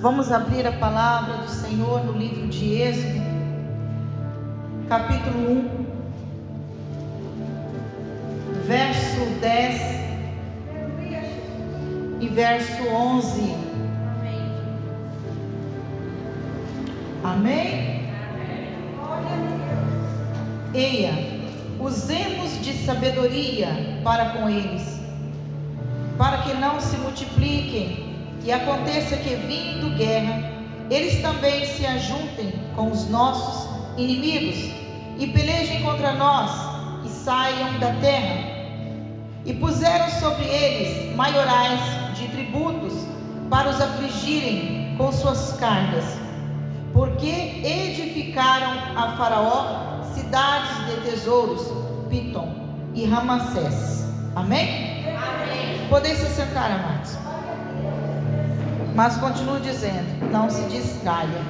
Vamos abrir a palavra do Senhor no livro de Êxodo, capítulo 1, verso 10 e verso 11. Amém? Eia, usemos de sabedoria para com eles, para que não se multipliquem, e aconteça que, vindo guerra, eles também se ajuntem com os nossos inimigos e pelejem contra nós e saiam da terra. E puseram sobre eles maiorais de tributos para os afligirem com suas cargas, porque edificaram a Faraó cidades de tesouros, Pitom e Ramassés. Amém? Amém. Podem se sentar, amados. Mas continuo dizendo, não se distraia.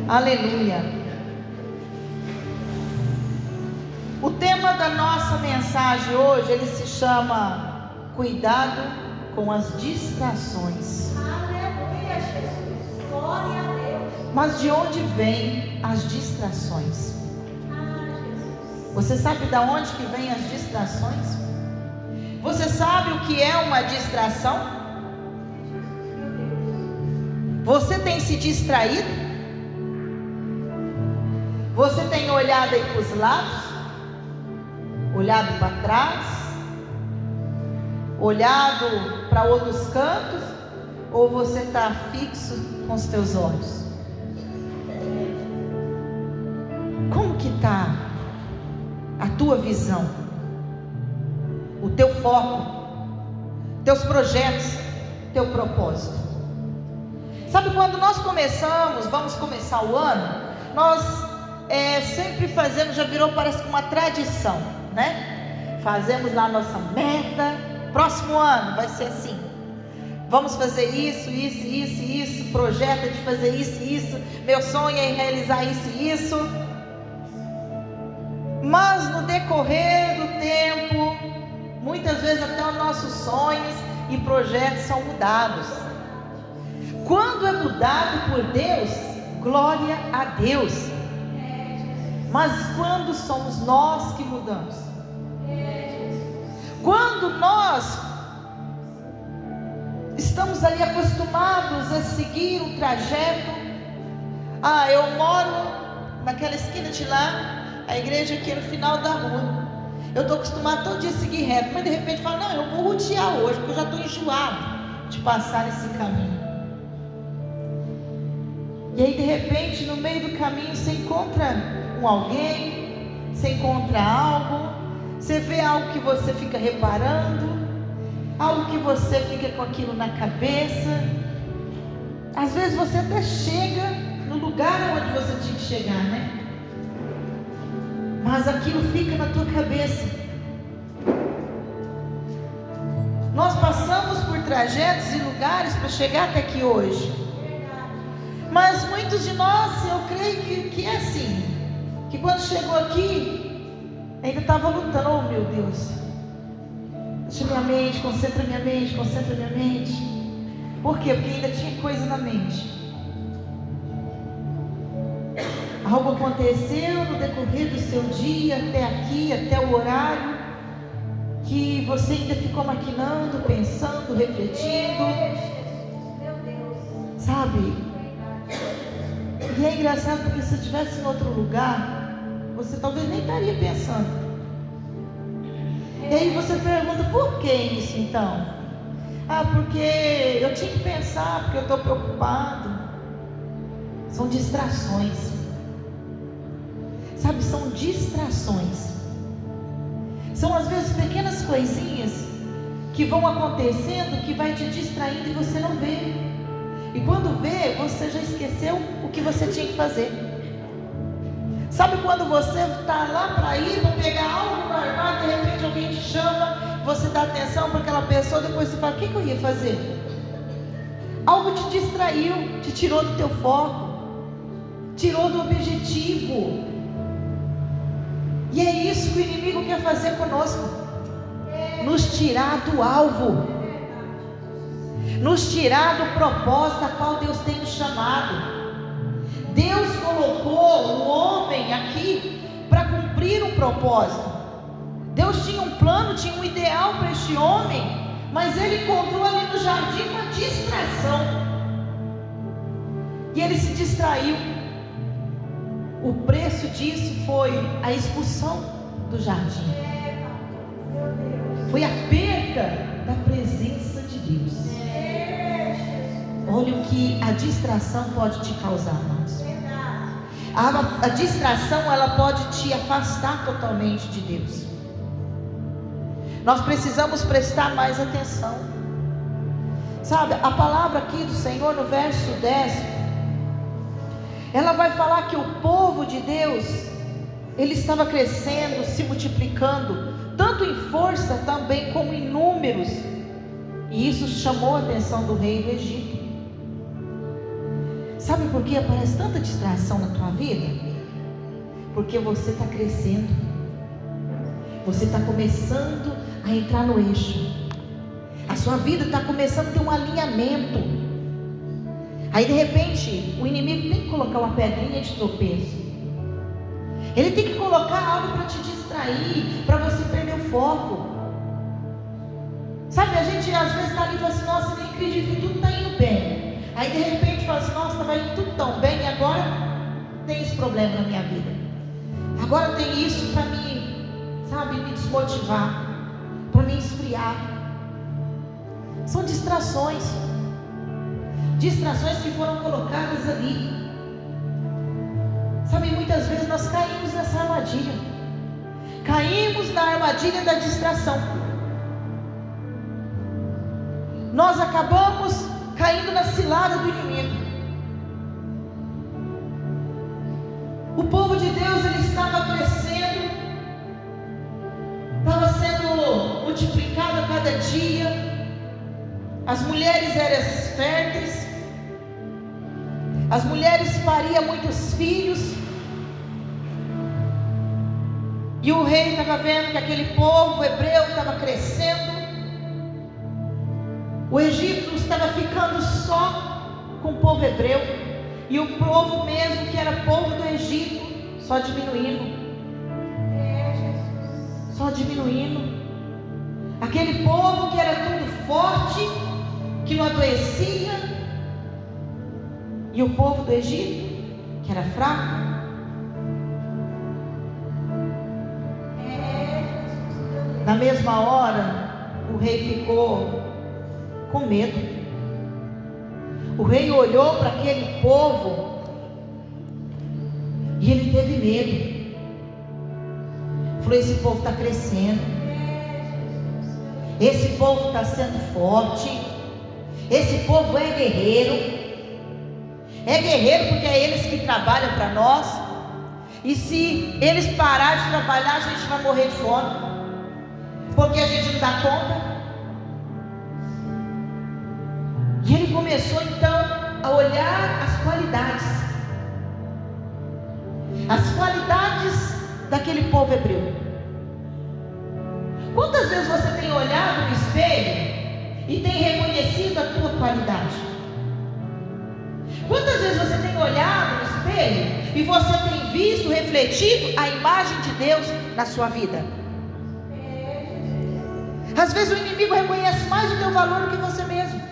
Aleluia. O tema da nossa mensagem hoje, ele se chama Cuidado com as distrações. Aleluia, Jesus. Glória a Deus. Mas de onde vêm as distrações? Jesus. Você sabe de onde que vêm as distrações? Você sabe o que é uma distração? Você tem se distraído? Você tem olhado aí para os lados? Olhado para trás? Olhado para outros cantos? Ou você está fixo com os teus olhos? Como que está a tua visão? O teu foco? Teus projetos? Teu propósito? Sabe, quando nós vamos começar o ano, nós sempre fazemos, já virou, parece que uma tradição, né? Fazemos lá a nossa meta, próximo ano vai ser assim, vamos fazer isso, projeta de fazer isso, meu sonho é realizar isso. Mas no decorrer do tempo, muitas vezes até os nossos sonhos e projetos são mudados. Quando é mudado por Deus, glória a Deus. Mas quando somos nós que mudamos? Quando nós estamos ali acostumados a seguir um trajeto. Eu moro naquela esquina de lá, a igreja aqui no final da rua. Eu estou acostumado todo dia a seguir reto, mas de repente falo, não, eu vou rodear hoje, porque eu já estou enjoado de passar esse caminho. E aí de repente no meio do caminho você encontra alguém, você encontra algo, você vê algo que você fica reparando, algo que você fica com aquilo na cabeça. Às vezes você até chega no lugar onde você tinha que chegar, né? Mas aquilo fica na tua cabeça. Nós passamos por trajetos e lugares para chegar até aqui hoje. Mas muitos de nós, eu creio que é assim, que quando chegou aqui, ainda estava lutando. Oh meu Deus, deixa minha mente, concentra minha mente. Por quê? Porque ainda tinha coisa na mente. Algo aconteceu no decorrer do seu dia, até aqui, até o horário, que você ainda ficou maquinando, pensando, refletindo, sabe? E é engraçado porque se eu estivesse em outro lugar, você talvez nem estaria pensando. E aí você pergunta, por que isso então? Porque eu tinha que pensar, porque eu estou preocupado. São distrações. Sabe, são distrações. São às vezes pequenas coisinhas que vão acontecendo, que vai te distraindo e você não vê. E quando vê, você já esqueceu o que você tinha que fazer. Sabe quando você está lá para ir, para pegar algo para armar, de repente alguém te chama, você dá atenção para aquela pessoa, depois você fala, o que eu ia fazer? Algo te distraiu, te tirou do teu foco, tirou do objetivo. E é isso que o inimigo quer fazer conosco, nos tirar do alvo. nos tirar do propósito a qual Deus tem nos chamado. Deus colocou o homem aqui para cumprir um propósito. Deus tinha um plano, tinha um ideal para este homem, mas ele encontrou ali no jardim uma distração, e ele se distraiu. O preço disso foi a expulsão do jardim, foi a perca da presença de Deus. Olha o que a distração pode te causar, irmãos. A distração, ela pode te afastar totalmente de Deus. Nós precisamos prestar mais atenção. Sabe, a palavra aqui do Senhor no verso 10, ela vai falar que o povo de Deus, ele estava crescendo, se multiplicando, tanto em força também como em números. E isso chamou a atenção do rei do Egito. Sabe por que aparece tanta distração na tua vida? Porque você está crescendo, você está começando a entrar no eixo, a sua vida está começando a ter um alinhamento. Aí de repente o inimigo tem que colocar uma pedrinha de tropeço, ele tem que colocar algo para te distrair, para você perder o foco. Sabe, a gente às vezes está ali e fala assim: nossa, eu nem acredito que tudo está indo bem. Aí de repente fala assim: nossa, estava indo tudo tão bem e agora tem esse problema na minha vida, agora tem isso para mim, sabe, me desmotivar, para me esfriar. São distrações que foram colocadas ali. Sabe, muitas vezes nós caímos nessa armadilha, caímos na armadilha da distração. Nós acabamos caindo na cilada do inimigo. O povo de Deus, ele estava crescendo, estava sendo multiplicado a cada dia. As mulheres eram férteis, as mulheres pariam muitos filhos, e o rei estava vendo que aquele povo hebreu estava crescendo. O Egito estava ficando só com o povo hebreu, e o povo mesmo que era povo do Egito só diminuindo. Só diminuindo. Aquele povo que era tudo forte, que não adoecia, e o povo do Egito que era fraco. Na mesma hora o rei ficou com medo. O rei olhou para aquele povo e ele teve medo. Falou: esse povo está crescendo, esse povo está sendo forte, esse povo é guerreiro. É guerreiro porque é eles que trabalham para nós, e se eles pararem de trabalhar, a gente vai morrer de fome, porque a gente não dá conta. E ele começou então a olhar as qualidades daquele povo hebreu. Quantas vezes você tem olhado no espelho e tem reconhecido a tua qualidade? Quantas vezes você tem olhado no espelho e você tem visto, refletido a imagem de Deus na sua vida? Às vezes o inimigo reconhece mais o teu valor do que você mesmo.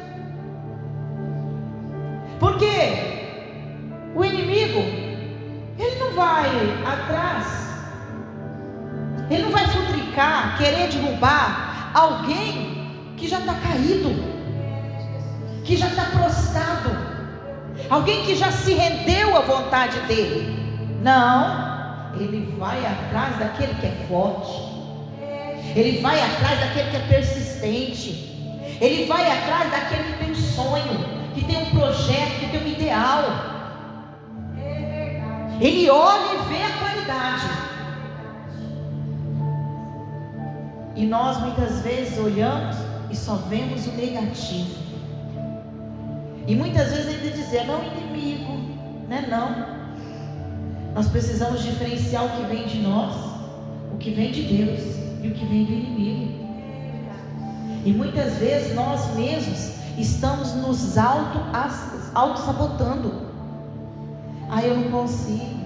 Porque o inimigo, ele não vai atrás, ele não vai futricar, querer derrubar alguém que já está caído, que já está prostrado, alguém que já se rendeu à vontade dele. Não, ele vai atrás daquele que é forte, ele vai atrás daquele que é persistente, ele vai atrás daquele que tem um sonho, que tem um projeto, que tem um ideal. Ele olha e vê a qualidade. E nós muitas vezes olhamos e só vemos o negativo. E muitas vezes ainda dizer: não, inimigo, né? Não. Nós precisamos diferenciar o que vem de nós, o que vem de Deus e o que vem do inimigo. E muitas vezes nós mesmos estamos nos auto-sabotando. Ah, eu não consigo.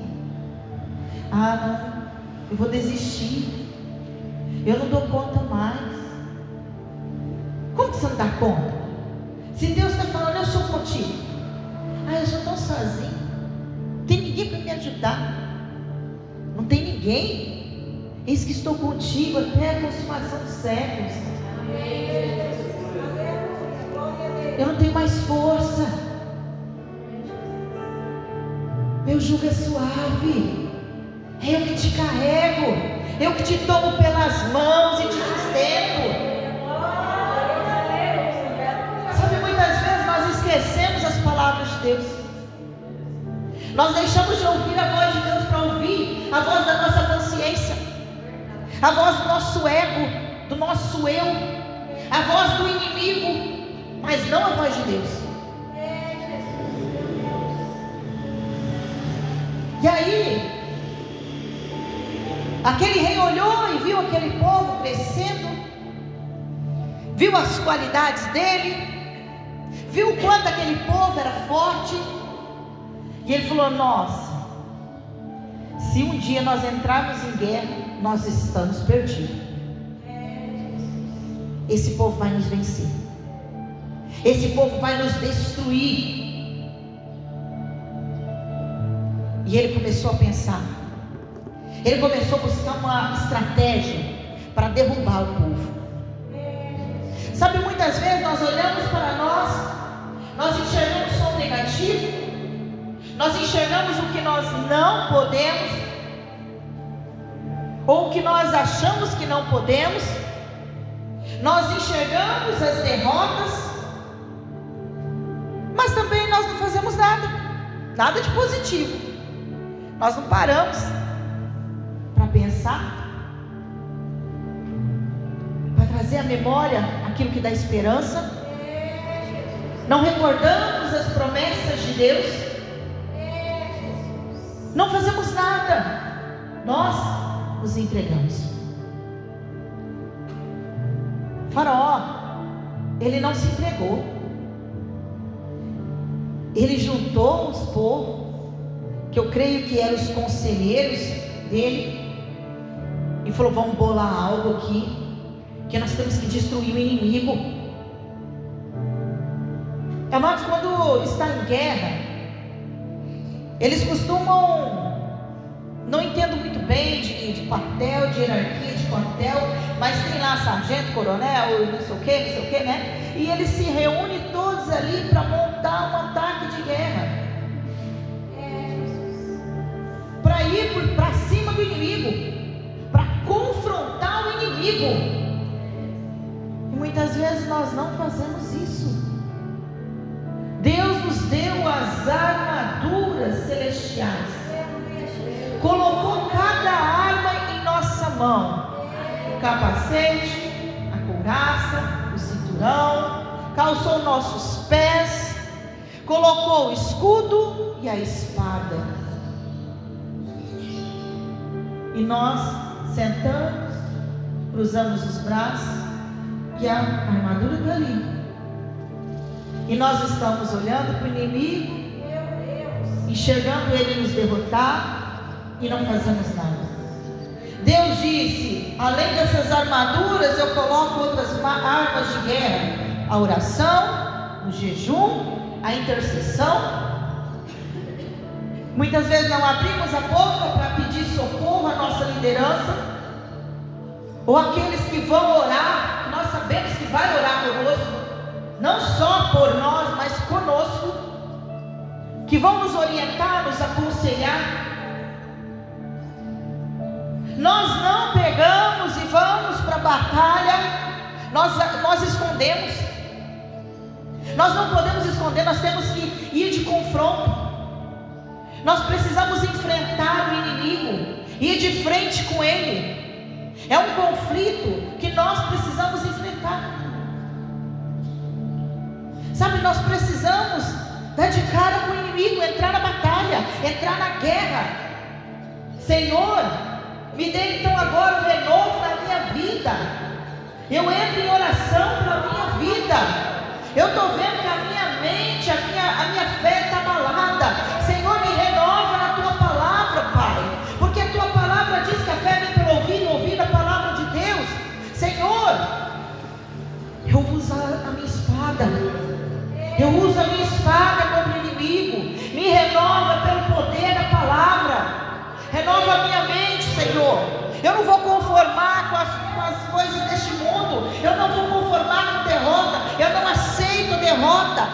Ah, não, eu vou desistir. Eu não dou conta mais. Como que você não dá conta? Se Deus está falando, eu sou contigo. Ah, eu sou tão sozinho. Não tem ninguém para me ajudar. Não tem ninguém. Eis que estou contigo até a consumação dos séculos. Eu não tenho mais força. Meu jugo é suave. É eu que te carrego. Eu que te tomo pelas mãos e te sustento. Sabe, muitas vezes nós esquecemos as palavras de Deus. Nós deixamos de ouvir a voz de Deus para ouvir a voz da nossa consciência, a voz do nosso ego, do nosso eu, a voz do inimigo, mas não a voz de Deus. E aí, aquele rei olhou e viu aquele povo crescendo, viu as qualidades dele, viu o quanto aquele povo era forte, e ele falou: nossa, se um dia nós entrarmos em guerra, nós estamos perdidos. Esse povo vai nos vencer, esse povo vai nos destruir. E ele começou a pensar, ele começou a buscar uma estratégia para derrubar o povo. Sabe, muitas vezes nós olhamos para nós enxergamos só o negativo, nós enxergamos o que nós não podemos, ou o que nós achamos que não podemos, nós enxergamos as derrotas, mas também nós não fazemos nada de positivo. Nós não paramos para pensar, para trazer à memória aquilo que dá esperança. Não recordamos as promessas de Deus, não fazemos nada, nós nos entregamos. Faraó, ele não se entregou, ele juntou os povos, que eu creio que eram os conselheiros dele, e falou: vamos bolar algo aqui, que nós temos que destruir o inimigo. Amados, quando está em guerra, eles costumam, não entendo muito bem de quartel, de hierarquia de quartel, mas tem lá sargento, coronel, não sei o que, né? E eles se reúnem todos ali para montar um ataque de guerra, para ir para cima do inimigo, para confrontar o inimigo. E muitas vezes nós não fazemos isso. Deus nos deu as armaduras celestiais, colocou cada arma em nossa mão: o capacete, a couraça, o cinturão, calçou nossos pés, colocou o escudo e a espada. E nós sentamos, cruzamos os braços, e a armadura está ali. E nós estamos olhando para o inimigo, enxergando ele nos derrotar, e não fazemos nada. Deus disse: além dessas armaduras, eu coloco outras armas de guerra: a oração, o jejum, a intercessão. Muitas vezes não abrimos a boca para pedir socorro à nossa liderança, ou aqueles que vão orar, nós sabemos que vai orar conosco, não só por nós, mas conosco, que vão nos orientar, nos aconselhar. Nós não pegamos e vamos para a batalha, nós escondemos. Nós não podemos esconder, nós temos que ir de confronto. Nós precisamos enfrentar o inimigo, ir de frente com ele. É um conflito que nós precisamos enfrentar. Sabe, nós precisamos dar de cara com o inimigo, entrar na batalha, entrar na guerra. Senhor, me dê então agora um renovo na minha vida. Eu entro em oração pela minha vida. Eu estou vendo que a minha mente, a minha fé está abalada. Senhor, me renova na tua palavra, Pai, porque a tua palavra diz que a fé vem pelo ouvir a palavra de Deus. Senhor, eu vou usar a minha espada. Eu uso a minha espada contra o inimigo. Me renova pelo poder da palavra. Renova a minha mente, Senhor. Eu não vou conformar com as coisas deste mundo. Eu não vou conformar com derrota. Eu não aceito derrota.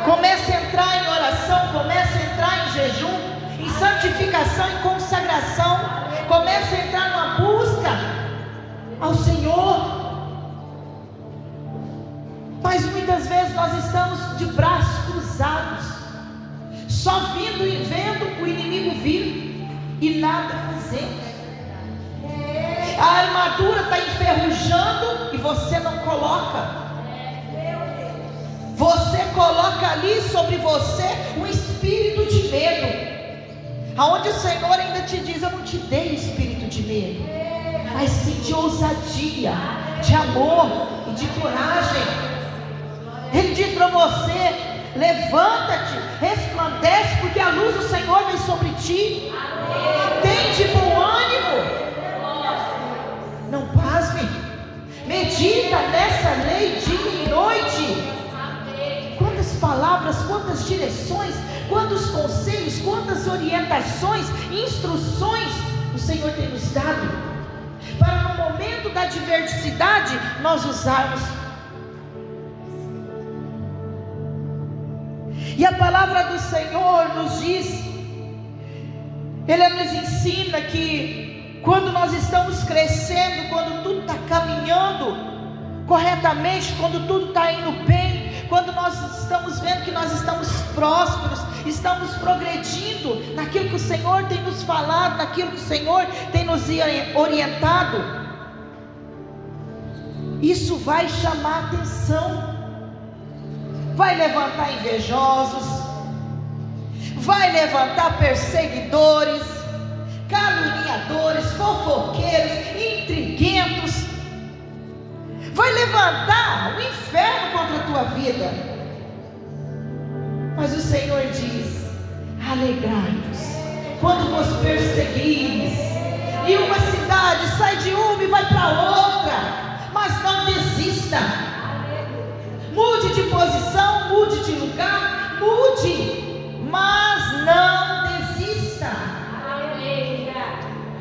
Comece a entrar em oração. Comece a entrar em jejum, em santificação, em consagração. Comece a entrar numa busca ao Senhor. Mas muitas vezes nós estamos de braços cruzados, só vindo e vendo o inimigo vir e nada fazemos. A armadura está enferrujando e você não coloca. Você coloca ali sobre você um espírito de medo, aonde o Senhor ainda te diz: eu não te dei espírito de medo, mas sim de ousadia, de amor e de coragem. Ele diz para você: levanta-te, resplandece, porque a luz do Senhor vem sobre ti. Tem de bom ânimo. Não pasme. Medita nessa lei dia e noite. Quantas palavras, quantas direções, quantos conselhos, quantas orientações, instruções o Senhor tem nos dado, para no momento da adversidade nós usarmos. E a palavra do Senhor nos diz, Ele nos ensina que quando nós estamos crescendo, quando tudo está caminhando corretamente, quando tudo está indo bem, quando nós estamos vendo que nós estamos prósperos, estamos progredindo naquilo que o Senhor tem nos falado, naquilo que o Senhor tem nos orientado, isso vai chamar atenção. Vai levantar invejosos, vai levantar perseguidores, caluniadores, fofoqueiros, intriguentos. Vai levantar o inferno contra a tua vida. Mas o Senhor diz: alegrai-vos quando vos perseguires. E uma cidade sai de uma e vai para outra, mas não desista. Mude de posição, mude de lugar, mude, mas não desista.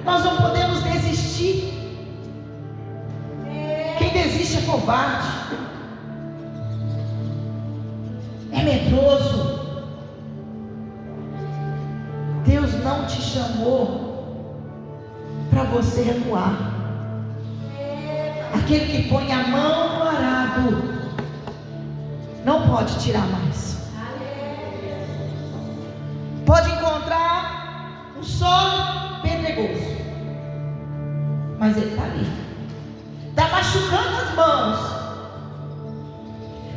Nós não podemos desistir. Quem desiste é covarde, é medroso. Deus não te chamou para você recuar. Aquele que põe a mão no arado não pode tirar mais. Pode encontrar um solo pedregoso, mas ele está ali, está machucando as mãos,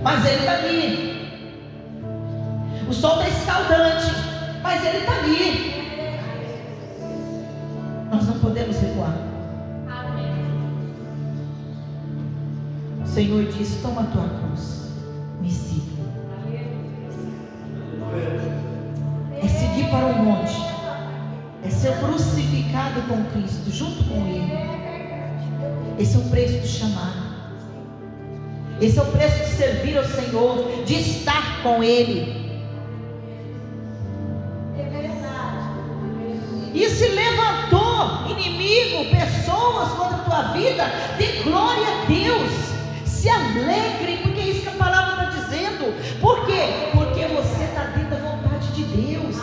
mas ele está ali. O sol está escaldante, mas ele está ali. Nós não podemos recuar. O Senhor diz: toma a tua cruz, me siga. É seguir para o monte, é ser crucificado com Cristo, junto com Ele. Esse é o preço do chamado. Esse é o preço de servir ao Senhor, de estar com Ele. E se levantou inimigo, pessoas contra a tua vida, dê glória a Deus. Se alegre, porque é isso que a palavra está dizendo. Por quê? Porque você está dentro da vontade de Deus.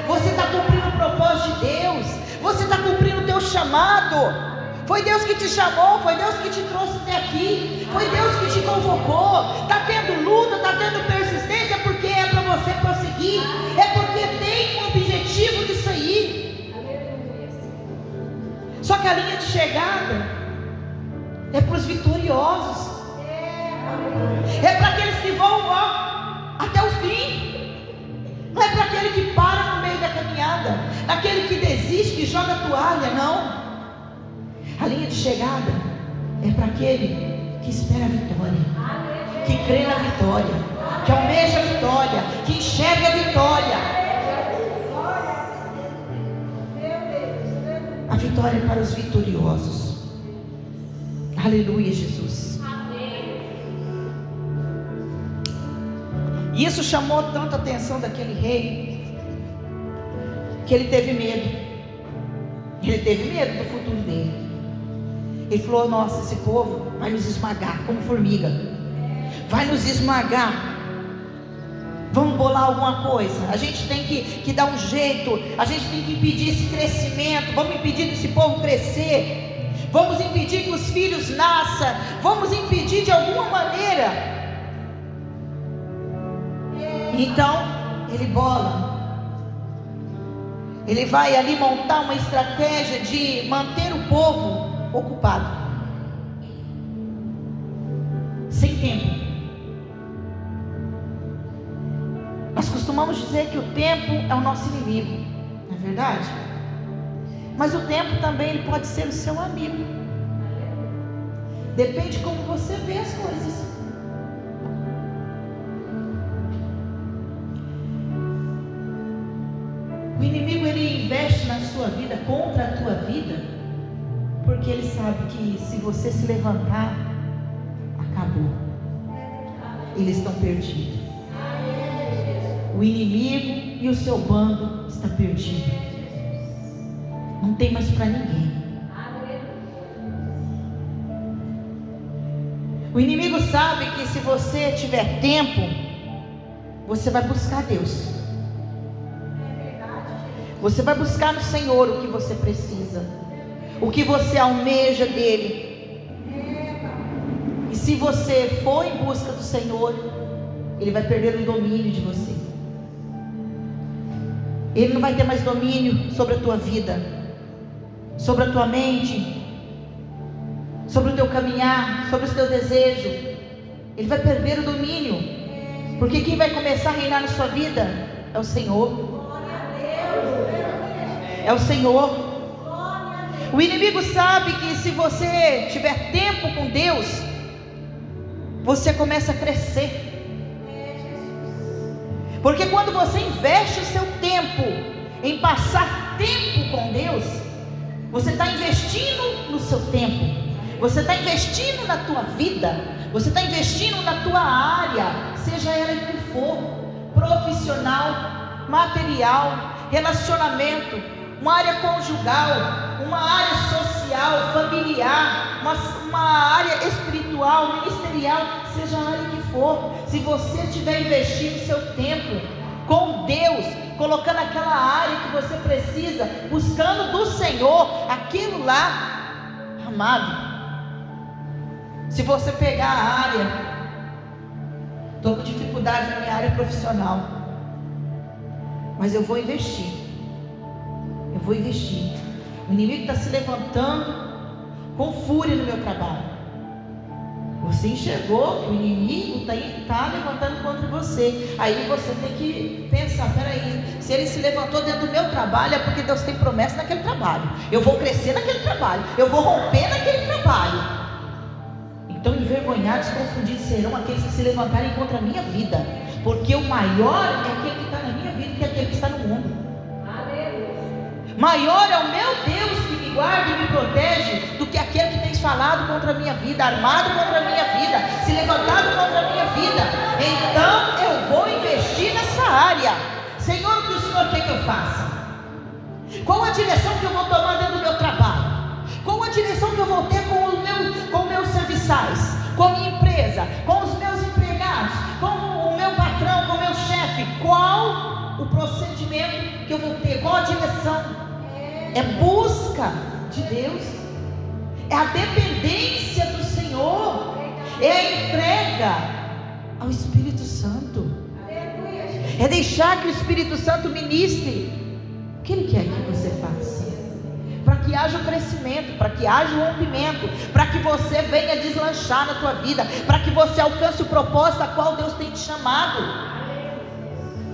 Você está cumprindo o propósito de Deus. Você está cumprindo o teu chamado. Foi Deus que te chamou, foi Deus que te trouxe até aqui, foi Deus que te convocou. Está tendo luta, está tendo persistência, porque é para você prosseguir, é porque tem um objetivo disso aí. Só que a linha de chegada é para os vitoriosos, é para aqueles que vão até o fim, não é para aquele que para no meio da caminhada, naquele que desiste, que joga a toalha, não. A linha de chegada é para aquele que espera a vitória, que crê na vitória, que almeja a vitória, que enxerga a vitória. A vitória é para os vitoriosos. Aleluia, Jesus. E isso chamou tanto a atenção daquele rei, que ele teve medo. Ele teve medo do futuro dele. Ele falou: nossa, esse povo vai nos esmagar como formiga, vai nos esmagar. Vamos bolar alguma coisa. A gente tem que dar um jeito. A gente tem que impedir esse crescimento. Vamos impedir desse povo crescer. Vamos impedir que os filhos nasçam. Vamos impedir de alguma maneira. Então ele bola. Ele vai ali montar uma estratégia de manter o povo ocupado, sem tempo. Nós costumamos dizer que o tempo é o nosso inimigo, não é verdade? Mas o tempo também ele pode ser o seu amigo. Depende de como você vê as coisas. O inimigo ele investe na sua vida, contra a tua vida, porque ele sabe que se você se levantar, acabou. Eles estão perdidos. O inimigo e o seu bando está perdido. Não tem mais para ninguém. O inimigo sabe que se você tiver tempo, você vai buscar Deus. Você vai buscar no Senhor o que você precisa, o que você almeja dele. E se você for em busca do Senhor, ele vai perder o domínio de você. Ele não vai ter mais domínio sobre a tua vida, sobre a tua mente, sobre o teu caminhar, sobre os teus desejos. Ele vai perder o domínio, porque quem vai começar a reinar na sua vida é o Senhor. É o Senhor. O inimigo sabe que se você tiver tempo com Deus, você começa a crescer. Porque quando você investe o seu tempo em passar tempo com Deus, você está investindo no seu tempo, você está investindo na tua vida, você está investindo na tua área, seja ela em que for, profissional, material, relacionamento, uma área conjugal, uma área social, familiar, uma área espiritual, ministerial, seja a área que for. Se você estiver investindo seu tempo com Deus, colocando aquela área que você precisa, buscando do Senhor, aquilo lá, amado, se você pegar a área, estou com dificuldade na minha área profissional, mas eu vou investir. Eu vou investir. O inimigo está se levantando com fúria no meu trabalho. Você enxergou que o inimigo está levantando contra você. Aí você tem que pensar: peraí, se ele se levantou dentro do meu trabalho, é porque Deus tem promessa naquele trabalho. Eu vou crescer naquele trabalho, eu vou romper naquele trabalho. Então envergonhados, confundidos serão aqueles que se levantarem contra a minha vida, porque o maior é aquele que está na minha vida, que é aquele que está no mundo. Maior é o meu Deus que me guarda e me protege do que aquele que tem falado contra a minha vida, armado contra a minha vida, se levantado contra a minha vida. Então eu vou investir nessa área. Senhor, o que o Senhor quer que eu faça? Qual a direção que eu vou tomar dentro do meu trabalho? Qual a direção que eu vou ter com meus serviçais, com a minha empresa, com os meus empregados, com o meu patrão, com o meu chefe? Qual o procedimento que eu vou ter? Qual a direção? É busca de Deus, é a dependência do Senhor, é a entrega ao Espírito Santo, é deixar que o Espírito Santo ministre o que Ele quer que você faça, para que haja o crescimento, para que haja o rompimento, para que você venha deslanchar na tua vida, para que você alcance o propósito a qual Deus tem te chamado.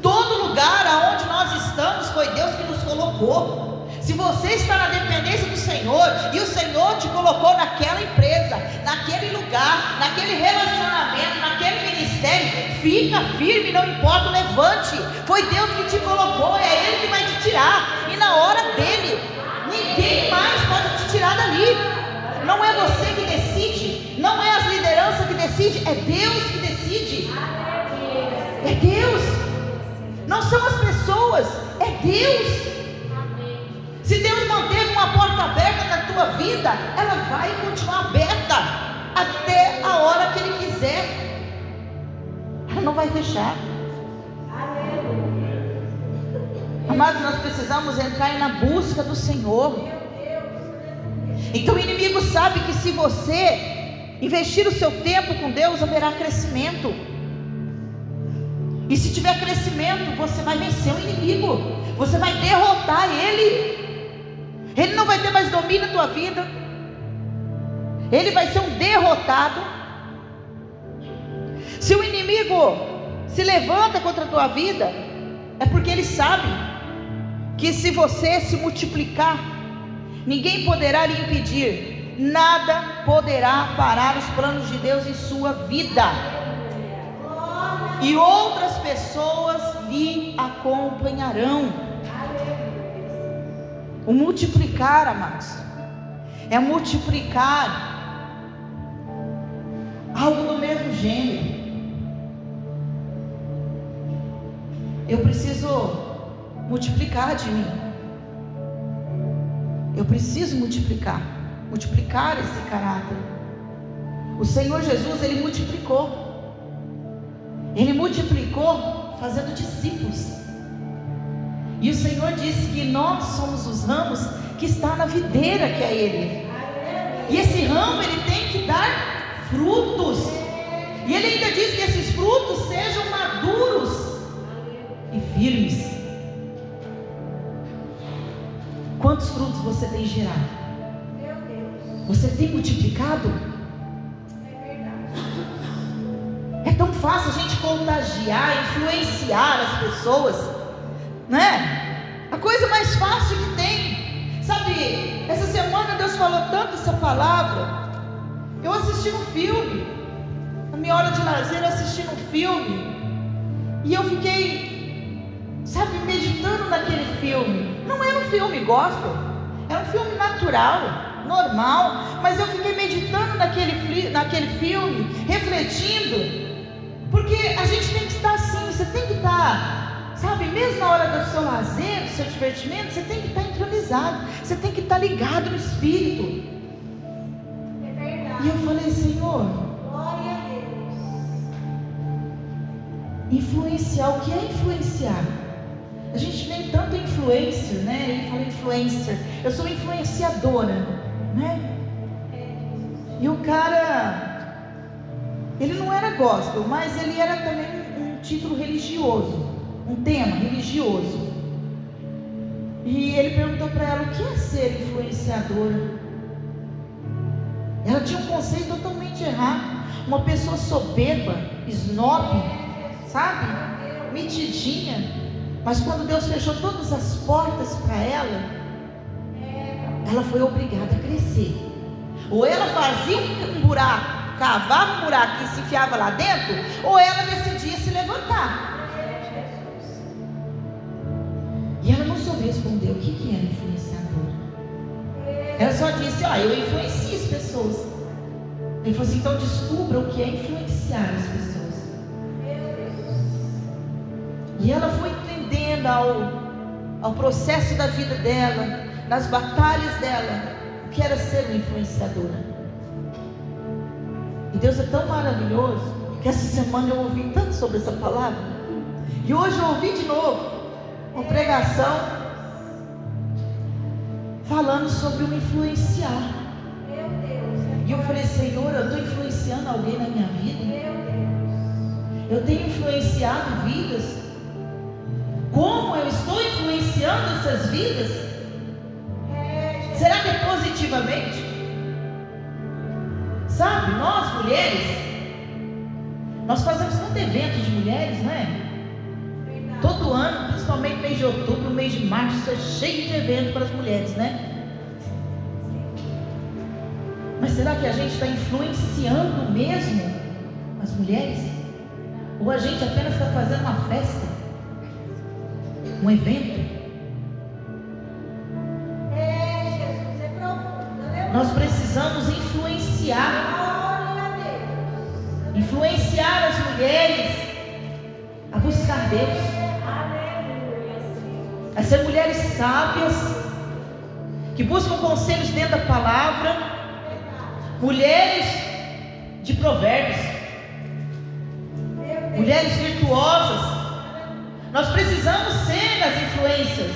Todo lugar aonde nós estamos foi Deus que nos colocou. Se você está na dependência do Senhor, e o Senhor te colocou naquela empresa, naquele lugar, naquele relacionamento, naquele ministério, fica firme, não importa o levante. Foi Deus que te colocou, é Ele que vai te tirar, e na hora dele, ninguém mais pode te tirar dali. Não é você que decide, não é as lideranças que decidem, é Deus que decide. É Deus, não são as pessoas, é Deus. Se Deus manteve uma porta aberta na tua vida, ela vai continuar aberta até a hora que Ele quiser. Ela não vai fechar. Amados, nós precisamos entrar na busca do Senhor. Então o inimigo sabe que se você investir o seu tempo com Deus, haverá crescimento. E se tiver crescimento, você vai vencer o inimigo, você vai derrotar ele. Ele não vai ter mais domínio na tua vida, ele vai ser um derrotado. Se o inimigo se levanta contra a tua vida, é porque ele sabe que se você se multiplicar, ninguém poderá lhe impedir, nada poderá parar os planos de Deus em sua vida, e outras pessoas lhe acompanharão. O multiplicar, amados, é multiplicar algo do mesmo gênero. Eu preciso multiplicar de mim. Eu preciso multiplicar esse caráter. O Senhor Jesus, Ele multiplicou fazendo discípulos. E o Senhor disse que nós somos os ramos que está na videira, que é Ele. E esse ramo, ele tem que dar frutos. E Ele ainda diz que esses frutos sejam maduros e firmes. Quantos frutos você tem gerado? Você tem multiplicado? É tão fácil a gente contagiar, influenciar as pessoas, né? A coisa mais fácil que tem. Sabe, essa semana Deus falou tanto essa palavra. Eu assisti um filme, na minha hora de lazer eu assisti um filme, e eu fiquei, sabe, meditando naquele filme. Não era um filme gospel, era um filme natural, normal, mas eu fiquei meditando naquele filme, refletindo, porque a gente tem que estar assim, você tem que estar, sabe, mesmo na hora do seu lazer, do seu divertimento, você tem que estar entronizado, você tem que estar ligado no Espírito. É verdade. E eu falei, Senhor, Glória a Deus. influenciar, o que é influenciar? A gente vê tanto influencer, né? Ele fala influencer, eu sou influenciadora, né? E o cara, ele não era gospel, mas ele era também um título religioso, um tema religioso. E ele perguntou para ela o que é ser influenciadora. Ela tinha um conceito totalmente errado. Uma pessoa soberba, snob, sabe, metidinha. Mas quando Deus fechou todas as portas para ela, ela foi obrigada a crescer. Ou ela fazia um buraco, cavava um buraco e se enfiava lá dentro, ou ela decidia se levantar. E ela não soube responder o que era influenciadora. Ela só disse, eu influencio as pessoas. Ele falou assim, então descubra o que é influenciar as pessoas. E ela foi entendendo ao processo da vida dela, nas batalhas dela, o que era ser uma influenciadora. E Deus é tão maravilhoso, que essa semana eu ouvi tanto sobre essa palavra, e hoje eu ouvi de novo uma pregação falando sobre o influenciar. E eu falei, Senhor, eu estou influenciando alguém na minha vida? Eu tenho influenciado vidas? Como eu estou influenciando essas vidas? Será que é positivamente? Sabe, nós mulheres, nós fazemos tanto evento de mulheres, não é? Todo ano, principalmente no mês de outubro, no mês de março, é cheio de eventos para as mulheres, né? Mas será que a gente está influenciando mesmo as mulheres? Ou a gente apenas está fazendo uma festa, um evento? Jesus, é profundo. Nós precisamos influenciar as mulheres a buscar Deus, a ser mulheres sábias, que buscam conselhos dentro da palavra, mulheres de provérbios, mulheres virtuosas. Nós precisamos ser as influências,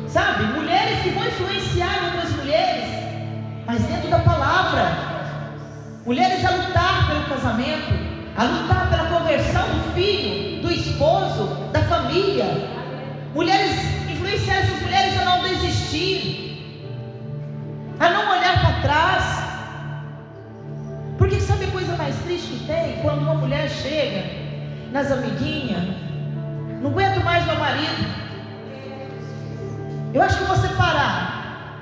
sabe? Mulheres que vão influenciar outras mulheres, mas dentro da palavra. Mulheres a lutar pelo casamento, a lutar pela conversão do filho, do esposo, da família. Mulheres, influenciar essas mulheres a não desistir, a não olhar para trás. Porque sabe a coisa mais triste que tem? Quando uma mulher chega nas amiguinhas, não aguento mais meu marido, eu acho que eu vou separar.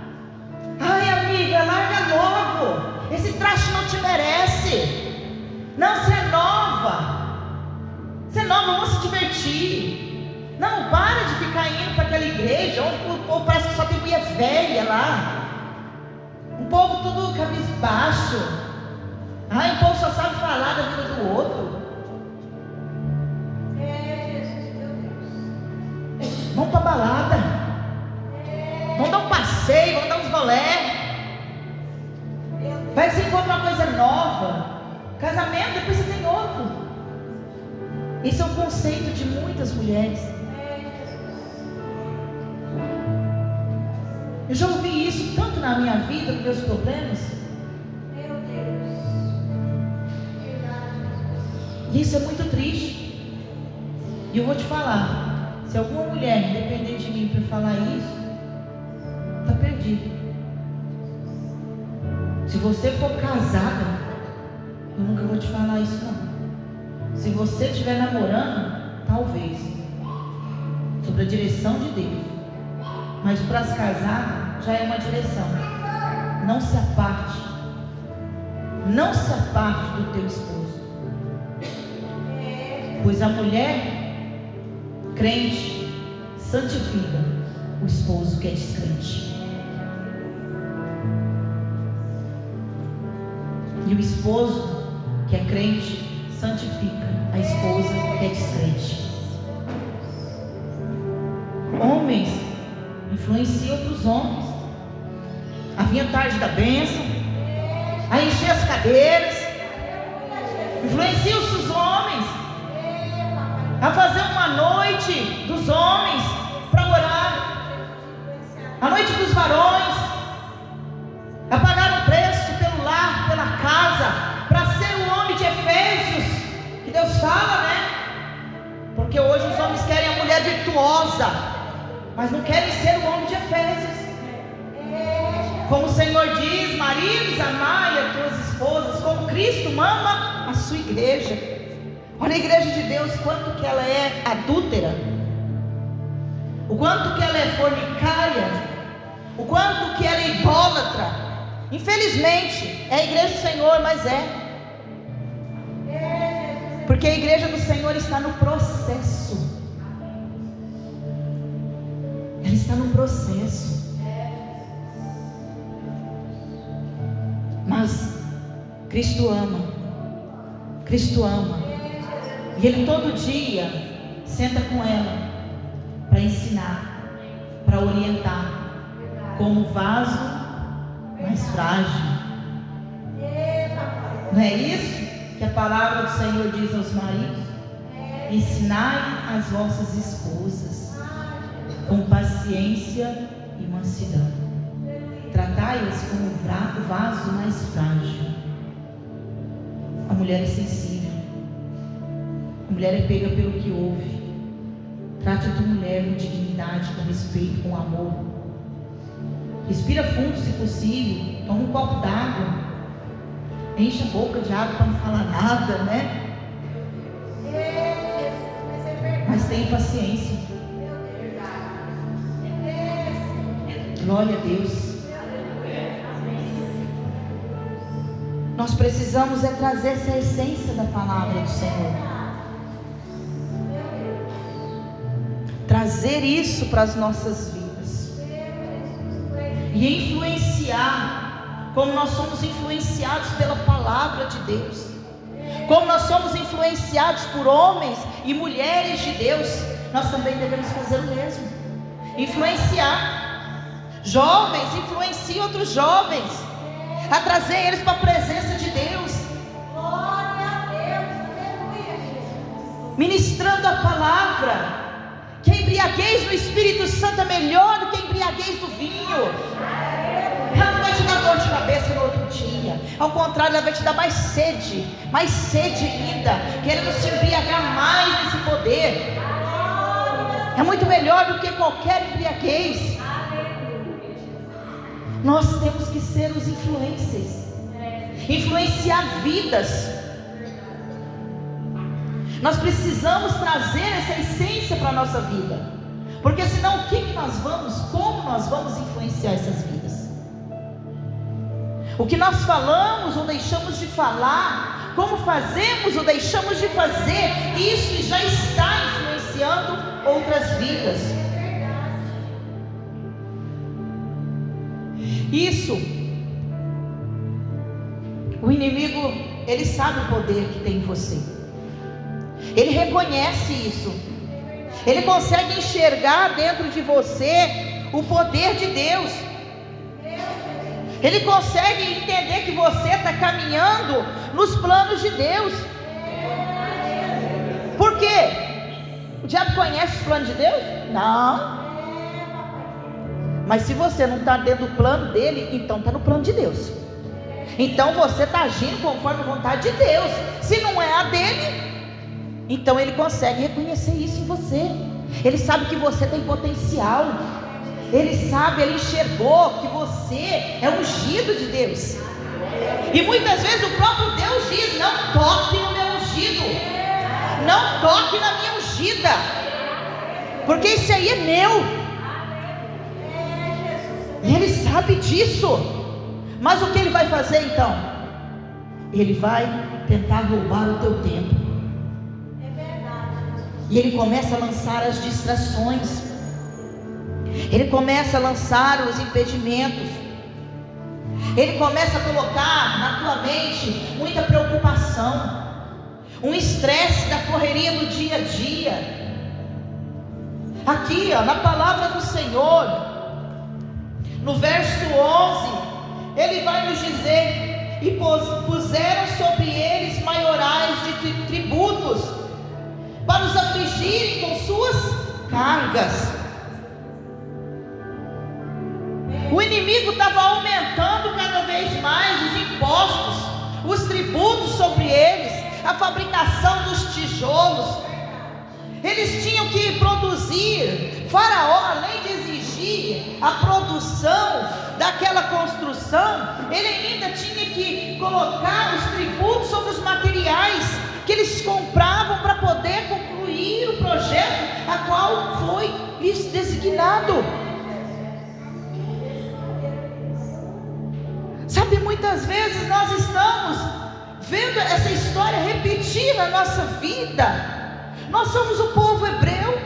Ai, amiga, larga logo, esse traste não te merece. Não, você é nova, vamos se divertir. Não, para de ficar indo para aquela igreja onde o povo parece que só tem mulher velha lá, um povo todo cabisbaixo. Ai, o povo só sabe falar da vida do outro. Vamos para balada, vamos dar um passeio, vamos dar uns rolé. Vai que você encontra uma coisa nova. Casamento, depois você tem outro. Esse é o conceito de muitas mulheres. Eu já ouvi isso tanto na minha vida, nos meus problemas. E isso é muito triste. E eu vou te falar, se alguma mulher depender de mim para falar isso, está perdido. Se você for casada, eu nunca vou te falar isso não. Se você estiver namorando, talvez, sobre a direção de Deus. Mas para se casar, já é uma direção. Não se aparte. Não se aparte do teu esposo. Pois a mulher crente santifica o esposo que é descrente. E o esposo que é crente santifica a esposa que é descrente. Homens influenciam outros homens a vir à tarde da bênção, a encher as cadeiras. Influenciam-se os homens a fazer uma noite dos homens para orar, a noite dos varões, a pagar um preço pelo lar, pela casa, para ser o homem de Efésios que Deus fala, né? Porque hoje os homens querem a mulher virtuosa, mas não querem ser o homem de Efésios. Como o Senhor diz: maridos, amai as tuas esposas como Cristo ama a sua igreja. Olha a igreja de Deus, quanto que ela é adúltera, o quanto que ela é fornicária, o quanto que ela é idólatra. Infelizmente é a igreja do Senhor, mas porque a igreja do Senhor está no processo. Ela está no processo. Mas Cristo ama. Cristo ama. E Ele todo dia senta com ela para ensinar, para orientar, como vaso mais frágil. Não é isso que a palavra do Senhor diz aos maridos? Ensinai as vossas esposas com paciência e mansidão. Tratai-as como o vaso mais frágil. A mulher é sensível. A mulher é pega pelo que ouve. Trate a tua mulher com dignidade, com respeito, com amor. Respira fundo se possível. Toma um copo d'água. Enche a boca de água para não falar nada, né? Mas tenha paciência. Glória a Deus. Nós precisamos trazer essa essência da palavra do Senhor. Trazer isso para as nossas vidas. E influenciar, como nós somos influenciados pela palavra de Deus. Como nós somos influenciados por homens e mulheres de Deus, nós também devemos fazer o mesmo. Influenciar. Jovens, influenciem outros jovens a trazer eles para a presença de Deus. Glória a Deus, aleluia, Jesus. Ministrando a palavra. Que a embriaguez no Espírito Santo é melhor do que a embriaguez do vinho. Ela não vai te dar dor de cabeça no outro dia. Ao contrário, ela vai te dar mais sede ainda, querendo se embriagar mais nesse poder. É muito melhor do que qualquer embriaguez. Nós temos que ser os influencers, influenciar vidas. Nós precisamos trazer essa essência para a nossa vida, porque senão como nós vamos influenciar essas vidas? O que nós falamos ou deixamos de falar, como fazemos ou deixamos de fazer, isso já está influenciando outras vidas. Isso, o inimigo, ele sabe o poder que tem em você. Ele reconhece isso. Ele consegue enxergar dentro de você o poder de Deus. Ele consegue entender que você está caminhando nos planos de Deus. Por quê? O diabo conhece os planos de Deus? Não. Mas se você não está dentro do plano dele, então está no plano de Deus. Então você está agindo conforme a vontade de Deus. Se não é a dele, então ele consegue reconhecer isso em você. Ele sabe que você tem potencial. Ele sabe, ele enxergou que você é ungido de Deus. E muitas vezes o próprio Deus diz: não toque no meu ungido, não toque na minha ungida, porque isso aí é meu. E ele sabe disso. Mas o que ele vai fazer então? Ele vai tentar roubar o teu tempo. E ele começa a lançar as distrações. Ele começa a lançar os impedimentos. Ele começa a colocar na tua mente muita preocupação, um estresse da correria do dia a dia. Aqui, na palavra do Senhor, no verso 11, ele vai nos dizer: e puseram sobre eles maiorais de tributos, para os afligirem com suas cargas. O inimigo estava aumentando cada vez mais os impostos, os tributos sobre eles, a fabricação dos tijolos. Eles tinham que produzir. Faraó, além de exigir a produção daquela construção, ele ainda tinha que colocar os tributos sobre os materiais que eles compravam para poder concluir o projeto a qual foi lhes designado. Sabe, muitas vezes nós estamos vendo essa história repetir na nossa vida. Nós somos o povo hebreu,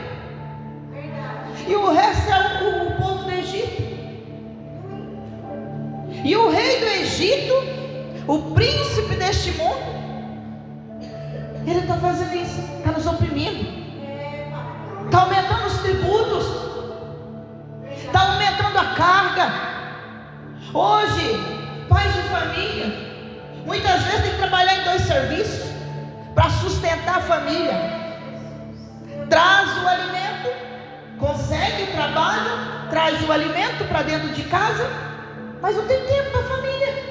e o resto é o povo do Egito. E o rei do Egito, o príncipe deste mundo, ele está fazendo isso, está nos oprimindo, está aumentando os tributos, está aumentando a carga. Hoje, pais de família, muitas vezes tem que trabalhar em 2 serviços para sustentar a família. Traz o alimento, consegue o trabalho, traz o alimento para dentro de casa, mas não tem tempo para a família.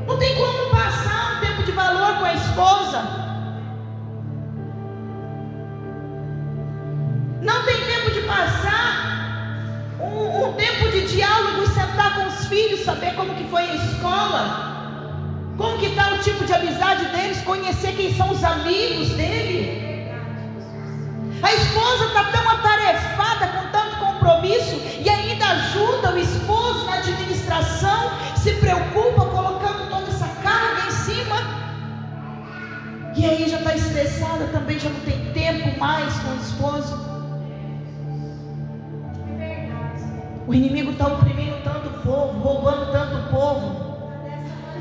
Não tem como passar um tempo de valor com a esposa. Não tem tempo de passar um tempo de diálogo e sentar com os filhos, saber como que foi a escola, como Como que está o tipo de amizade deles? Conhecer quem são os amigos dele. A esposa está tão atarefada, com tanto compromisso, e ainda ajuda o esposo na administração, se preocupa colocando toda essa carga em cima, e aí já está estressada também, já não tem tempo mais com o esposo. O inimigo está oprimindo tanto o povo, roubando tanto o povo.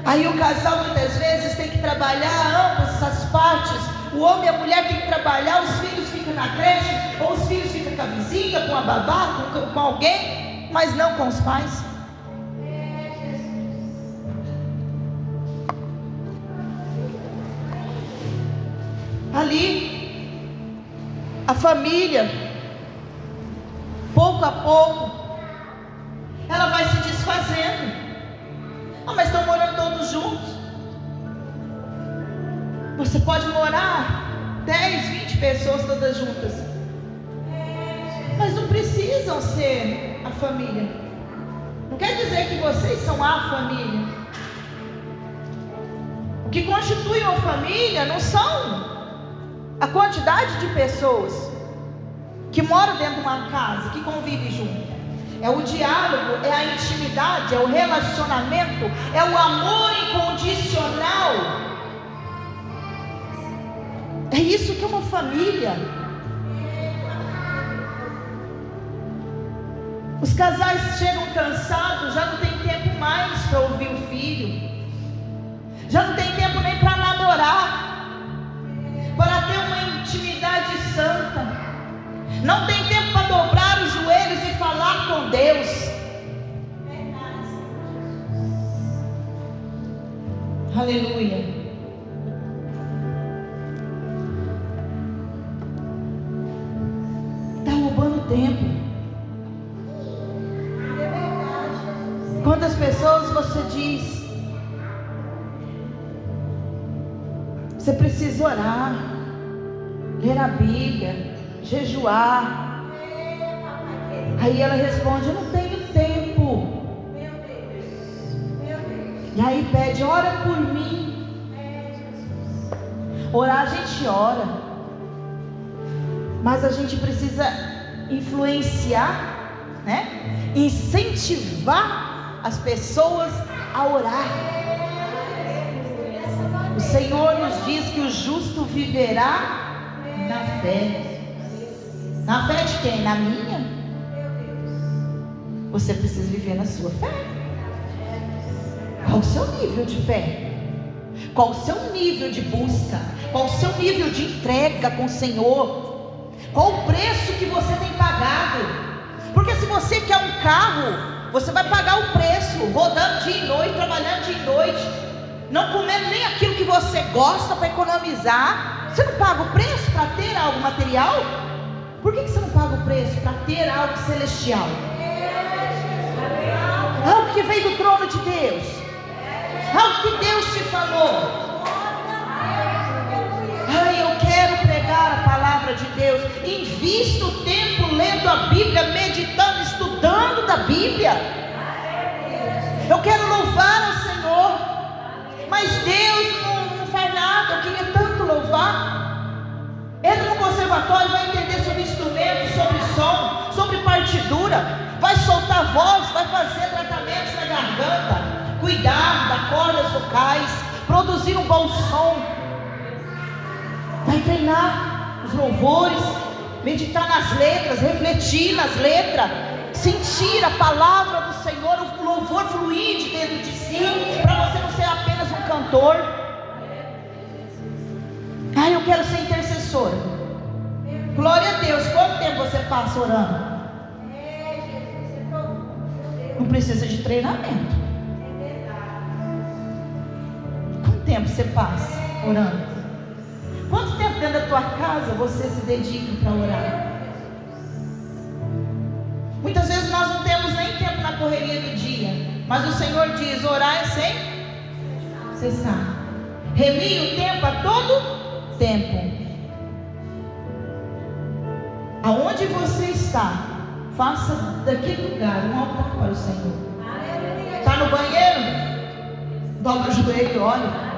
Aí o casal muitas vezes tem que trabalhar ambas essas partes. O homem e a mulher tem que trabalhar, os filhos ficam na creche, ou os filhos ficam com a vizinha, com a babá, com alguém, mas não com os pais. Ali, a família, pouco a pouco, ela vai se desfazendo. Ah, mas estão morando todos juntos. Você pode morar 10, 20 pessoas todas juntas, mas não precisam ser a família. Não quer dizer que vocês são a família. O que constitui uma família não são a quantidade de pessoas que moram dentro de uma casa, que convivem junto. É o diálogo, é a intimidade, é o relacionamento, é o amor incondicional. É isso que é uma família. Os casais chegam cansados, já não tem tempo mais para ouvir o filho, já não tem tempo nem para namorar, para ter uma intimidade santa, não tem tempo para dobrar os joelhos e falar com Deus. Aleluia. Está roubando tempo. Quantas pessoas você diz: você precisa orar, ler a Bíblia, jejuar. Aí ela responde: eu não tenho tempo. E aí pede: ora por mim. Orar a gente ora, mas a gente precisa influenciar, né? Incentivar as pessoas a orar. O Senhor nos diz que o justo viverá na fé. Na fé de quem? Na minha? Você precisa viver na sua fé. Qual o seu nível de fé? Qual o seu nível de busca? Qual o seu nível de entrega com o Senhor? Qual o preço que você tem pagado? Porque se você quer um carro, você vai pagar o preço, rodando dia e noite, trabalhando dia e noite, não comendo nem aquilo que você gosta para economizar. Você não paga o preço para ter algo material? Por que você não paga o preço para ter algo celestial? Algo que veio do trono de Deus, algo que Deus te falou. Ai, eu quero pregar a palavra de Deus. Invisto tempo lendo a Bíblia, meditando, estudando da Bíblia. Eu quero louvar ao Senhor, mas Deus não faz nada. Eu queria tanto louvar. Entra no conservatório, vai entender sobre instrumentos, sobre som, sobre partitura, vai soltar voz, vai fazer tratamentos na garganta, cuidar das cordas vocais, produzir um bom som, vai treinar os louvores, meditar nas letras, refletir nas letras, sentir a palavra do Senhor, o louvor fluir de dentro de si, para você não ser apenas um cantor. Ah, eu quero ser intercessora. Glória a Deus. Quanto tempo você passa orando? Não precisa de treinamento. Quanto tempo você passa orando? Quanto tempo dentro da tua casa você se dedica para orar? Muitas vezes nós não temos nem tempo na correria do dia, mas o Senhor diz: orai sem cessar. Remie o tempo a todo tempo. Aonde você está, faça daquele lugar um altar para o Senhor. Está no banheiro? Dobra o joelho e olha.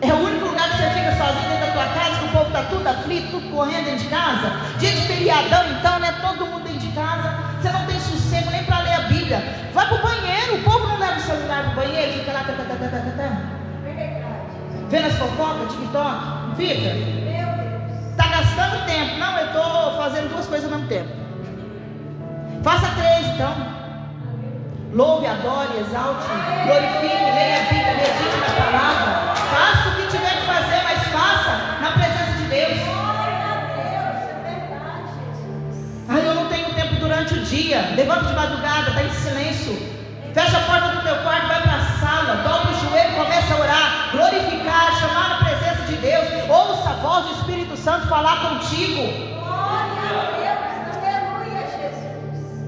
É o único lugar que você fica sozinho dentro da tua casa, que o povo está tudo aflito, tudo correndo dentro de casa. Dia de feriadão, então, né? Todo mundo dentro de casa. Você não tem sossego nem para ler a Bíblia. Vai para o banheiro. O povo não leva o celular para o banheiro, fica lá, vendo as fofocas, TikTok. Não fica? Está gastando tempo. Não, eu estou fazendo duas coisas ao mesmo tempo. Faça 3, então. Louve, adore, exalte, glorifique, leia a Bíblia, medite na palavra. Faça o que tiver que fazer, mas faça na presença de Deus. Eu não tenho tempo durante o dia. Levanta de madrugada, está em silêncio. Fecha a porta do teu quarto, vai para a sala, dobra o joelho, começa a orar, glorificar, chamar na presença de Deus. Ouça a voz do Espírito Santo falar contigo.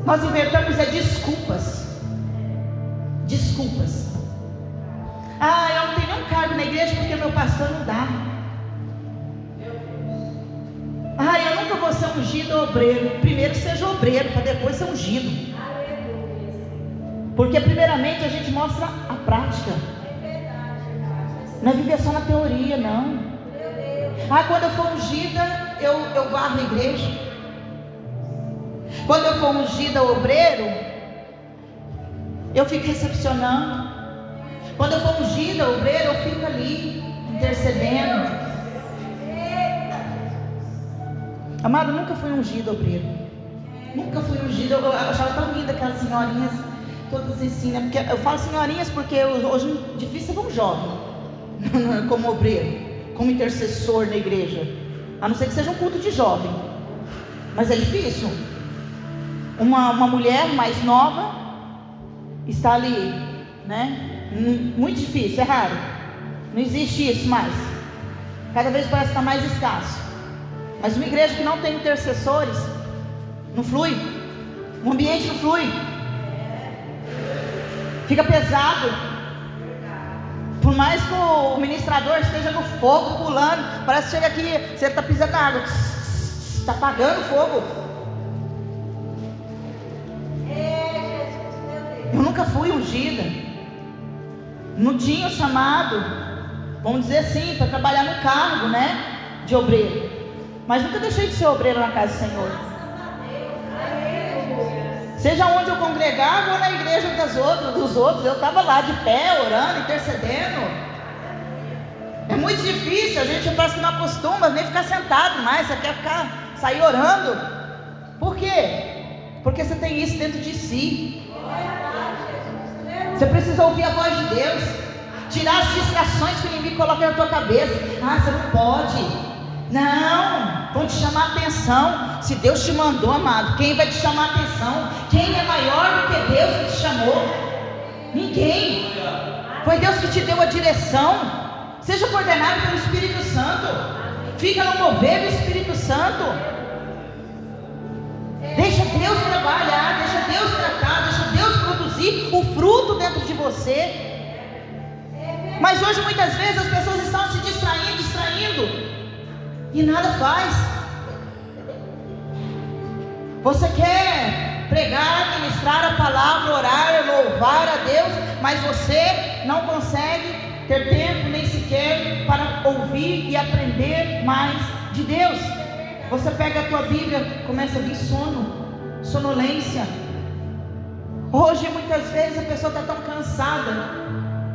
Nós inventamos desculpas. Desculpas. Eu não tenho nenhum cargo na igreja porque meu pastor não dá. Eu nunca vou ser ungido ou obreiro. Primeiro seja obreiro, para depois ser ungido. Porque primeiramente a gente mostra a prática. Não é viver só na teoria, não. Quando eu for ungida, eu varro a igreja. Quando eu for ungida obreiro, eu fico recepcionando. Quando eu for ungida obreiro, eu fico ali intercedendo. Amado, nunca fui ungida obreiro. Nunca fui ungida. Eu achava tão linda aquelas senhorinhas todas assim, né? Porque eu falo senhorinhas porque hoje é difícil ser um jovem como obreiro, como intercessor na igreja, a não ser que seja um culto de jovem. Mas é difícil. Uma mulher mais nova está ali, né? Muito difícil, é raro. Não existe isso mais. Cada vez parece que está mais escasso. Mas uma igreja que não tem intercessores, não flui. O ambiente não flui. Fica pesado. Por mais que o ministrador esteja no fogo, pulando, parece que chega aqui, você está pisando na água, está apagando o fogo. Eu nunca fui ungida. Não tinha o chamado, vamos dizer assim, para trabalhar no cargo, né? De obreiro. Mas nunca deixei de ser obreiro na casa do Senhor. Seja onde eu congregava ou na igreja dos outros, eu estava lá de pé, orando, intercedendo. É muito difícil, a gente parece que não acostuma nem ficar sentado mais, você quer sair orando. Por quê? Porque você tem isso dentro de si. Você precisa ouvir a voz de Deus, tirar as distrações que o inimigo coloca na tua cabeça. Você não pode. Não, vão te chamar a atenção. Se Deus te mandou, amado, quem vai te chamar a atenção? Quem é maior do que Deus que te chamou? Ninguém. Foi Deus que te deu a direção. Seja coordenado pelo Espírito Santo. Fica no mover do Espírito Santo. Deixa Deus trabalhar, deixa Deus tratar, deixa Deus produzir o fruto dentro de você. Mas hoje muitas vezes as pessoas estão se distraindo e nada faz. Você quer pregar, ministrar a palavra, orar, louvar a Deus, mas você não consegue ter tempo nem sequer para ouvir e aprender mais de Deus. Você pega a tua Bíblia, começa a vir sono, sonolência. Hoje muitas vezes a pessoa está tão cansada,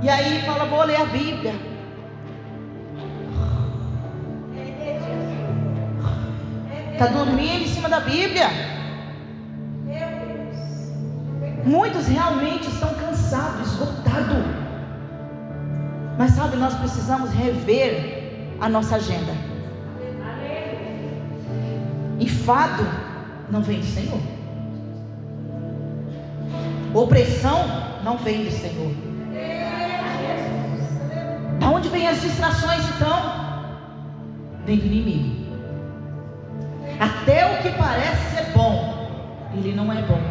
e aí fala, vou ler a Bíblia. Está dormindo em cima da Bíblia. Muitos realmente estão cansados, esgotados. Mas sabe, nós precisamos rever a nossa agenda. Enfado não vem do Senhor. Opressão não vem do Senhor. Da onde vêm as distrações então? Vem do inimigo. Até o que parece ser bom, ele não é bom.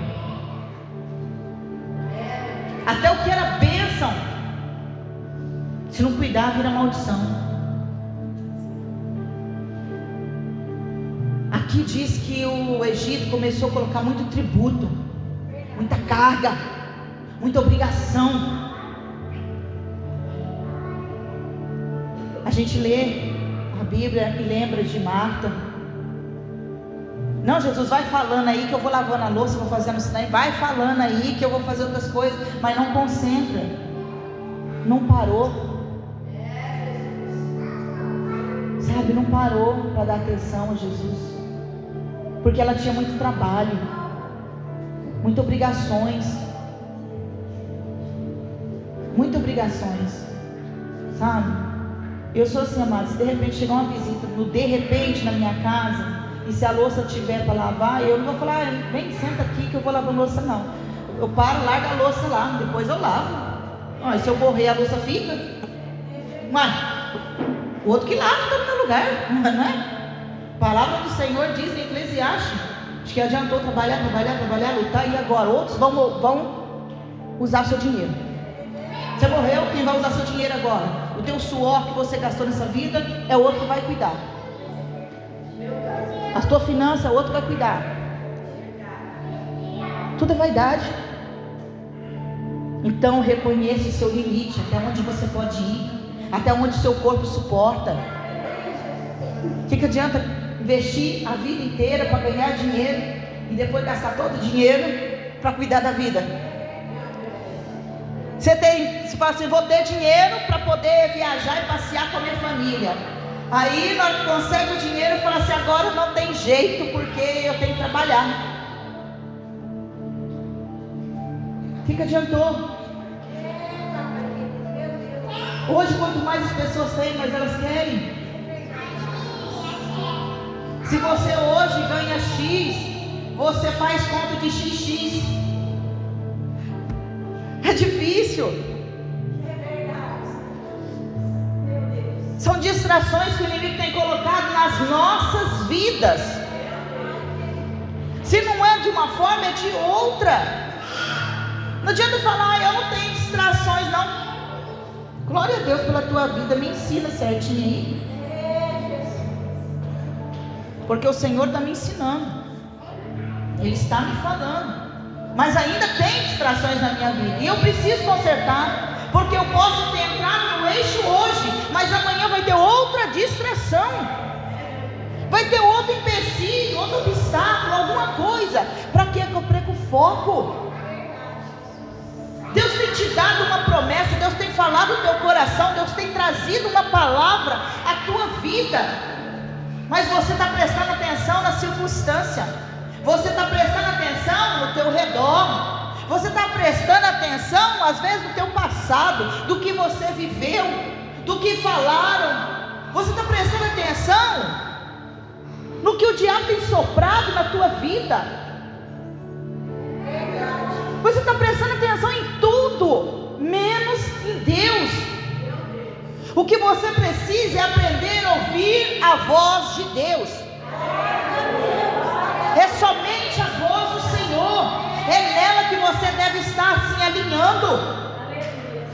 Até o que era bênção, se não cuidar, vira maldição. Aqui diz que o Egito começou a colocar muito tributo, muita carga, muita obrigação. A gente lê a Bíblia e lembra de Marta. Não, Jesus, vai falando aí que eu vou lavando a louça, vou fazendo isso daí. Vai falando aí que eu vou fazer outras coisas. Mas não concentra. Não parou. Sabe, não parou para dar atenção a Jesus. Porque ela tinha muito trabalho, muitas obrigações. Muitas obrigações. Sabe? Eu sou assim, amado. Se de repente chegar uma visita, de repente na minha casa, e se a louça tiver para lavar, eu não vou falar, vem, senta aqui que eu vou lavar a louça, não. Eu paro, largo a louça lá, depois eu lavo. E se eu morrer, a louça fica? Mas o outro que lava está no meu lugar, não é? A palavra do Senhor diz em Eclesiastes, acho que adiantou trabalhar, lutar, e agora outros vão usar o seu dinheiro. Você morreu, quem vai usar seu dinheiro agora? O teu suor que você gastou nessa vida é o outro que vai cuidar. A tua finança, o outro vai cuidar. Tudo é vaidade. Então reconheça o seu limite, até onde você pode ir, até onde o seu corpo suporta. O que adianta investir a vida inteira para ganhar dinheiro e depois gastar todo o dinheiro para cuidar da vida? Você fala assim, vou ter dinheiro para poder viajar e passear com a minha família. Aí na hora que consegue o dinheiro, fala assim, agora não tem jeito porque eu tenho que trabalhar. O que adiantou? Hoje quanto mais as pessoas têm, mais elas querem. Se você hoje ganha X, você faz conta de XX. É difícil. São distrações que o inimigo tem colocado nas nossas vidas. Se não é de uma forma, é de outra. Não adianta falar, eu não tenho distrações, não. Glória a Deus pela tua vida, me ensina certinho aí. Porque o Senhor está me ensinando. Ele está me falando. Mas ainda tem distrações na minha vida. E eu preciso consertar. Porque eu posso ter entrado no eixo hoje, mas amanhã vai ter outra distração. Vai ter outro empecilho, outro obstáculo, alguma coisa. Para que eu perco o foco? Deus tem te dado uma promessa, Deus tem falado no teu coração, Deus tem trazido uma palavra à tua vida. Mas você está prestando atenção na circunstância. Você está prestando atenção no teu redor. Você está prestando atenção, às vezes, no teu passado, do que você viveu, do que falaram. Você está prestando atenção no que o diabo tem soprado na tua vida. Você está prestando atenção em tudo, menos em Deus. O que você precisa é aprender a ouvir a voz de Deus. É somente a voz do Senhor. É nela que você deve estar se alinhando.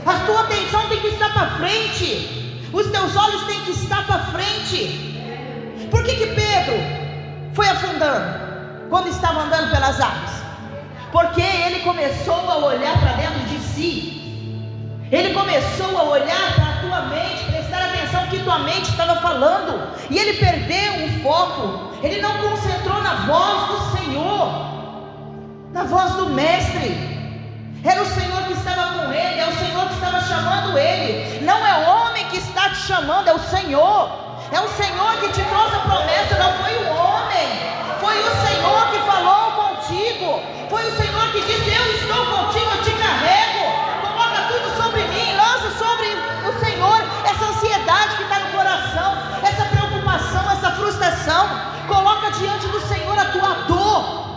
A tua atenção tem que estar para frente. Os teus olhos têm que estar para frente. Por que Pedro foi afundando quando estava andando pelas águas? Porque ele começou a olhar para dentro de si. Ele começou a olhar para a tua mente, prestar atenção no que tua mente estava falando. E ele perdeu o foco. Ele não concentrou na voz do Senhor, na voz do Mestre. Era o Senhor que estava com ele, é o Senhor que estava chamando ele. Não é o homem que está te chamando, é o Senhor. É o Senhor que te trouxe a promessa, não foi o homem. Foi o Senhor que falou contigo. Foi o Senhor que disse, eu estou contigo, eu te carrego. Coloca tudo sobre mim, lança sobre o Senhor essa ansiedade que está no coração, essa preocupação, essa frustração. Coloca diante do Senhor a tua dor.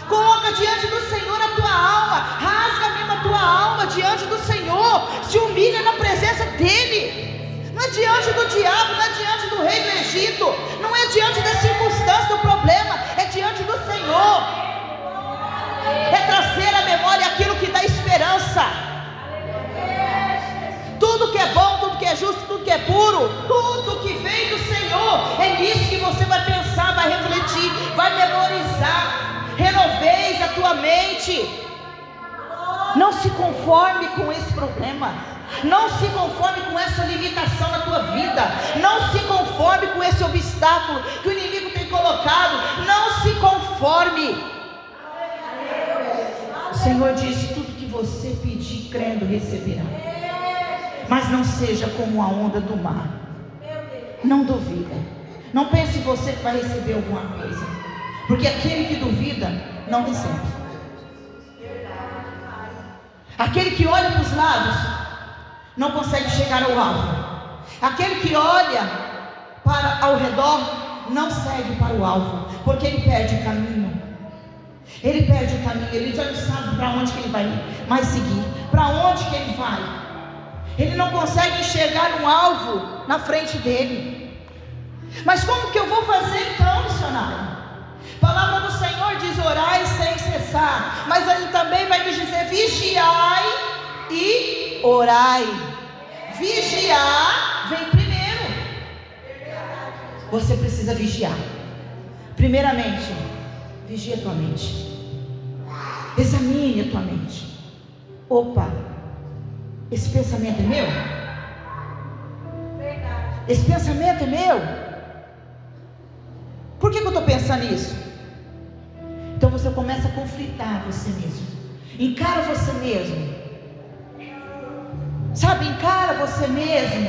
Coloca diante do Senhor a tua alma. Rasga mesmo a tua alma diante do Senhor. Se humilha na presença dele. Não é diante do diabo, não é diante do rei do Egito, não é diante da circunstância, do problema, é diante do Senhor. É trazer à memória aquilo que dá esperança. Tudo que é bom, tudo que é justo, tudo que é puro, tudo que vem do Senhor, é nisso que você vai pensar, vai refletir, vai memorizar. Renoveis a tua mente. Não se conforme com esse problema. Não se conforme com essa limitação na tua vida. Não se conforme com esse obstáculo que o inimigo tem colocado. Não se conforme. O Senhor disse: tudo que você pedir crendo receberá. Mas não seja como a onda do mar. Não duvida. Não pense em você que vai receber alguma coisa, porque aquele que duvida não recebe. Aquele que olha para os lados não consegue chegar ao alvo. Aquele que olha para ao redor não segue para o alvo, porque ele perde o caminho. Ele perde o caminho, ele já não sabe para onde que ele vai mais seguir, para onde que ele vai. Ele não consegue enxergar um alvo na frente dele. Mas como que eu vou fazer então, missionário? A palavra do Senhor diz: orai sem cessar. Mas ele também vai nos dizer: vigiai e orai. Vigiar vem primeiro. Você precisa vigiar. Primeiramente, vigia a tua mente. Examine a tua mente. Opa, esse pensamento é meu? Esse pensamento é meu? Por que eu estou pensando nisso? Então você começa a conflitar você mesmo. Encara você mesmo. Sabe, encara você mesmo.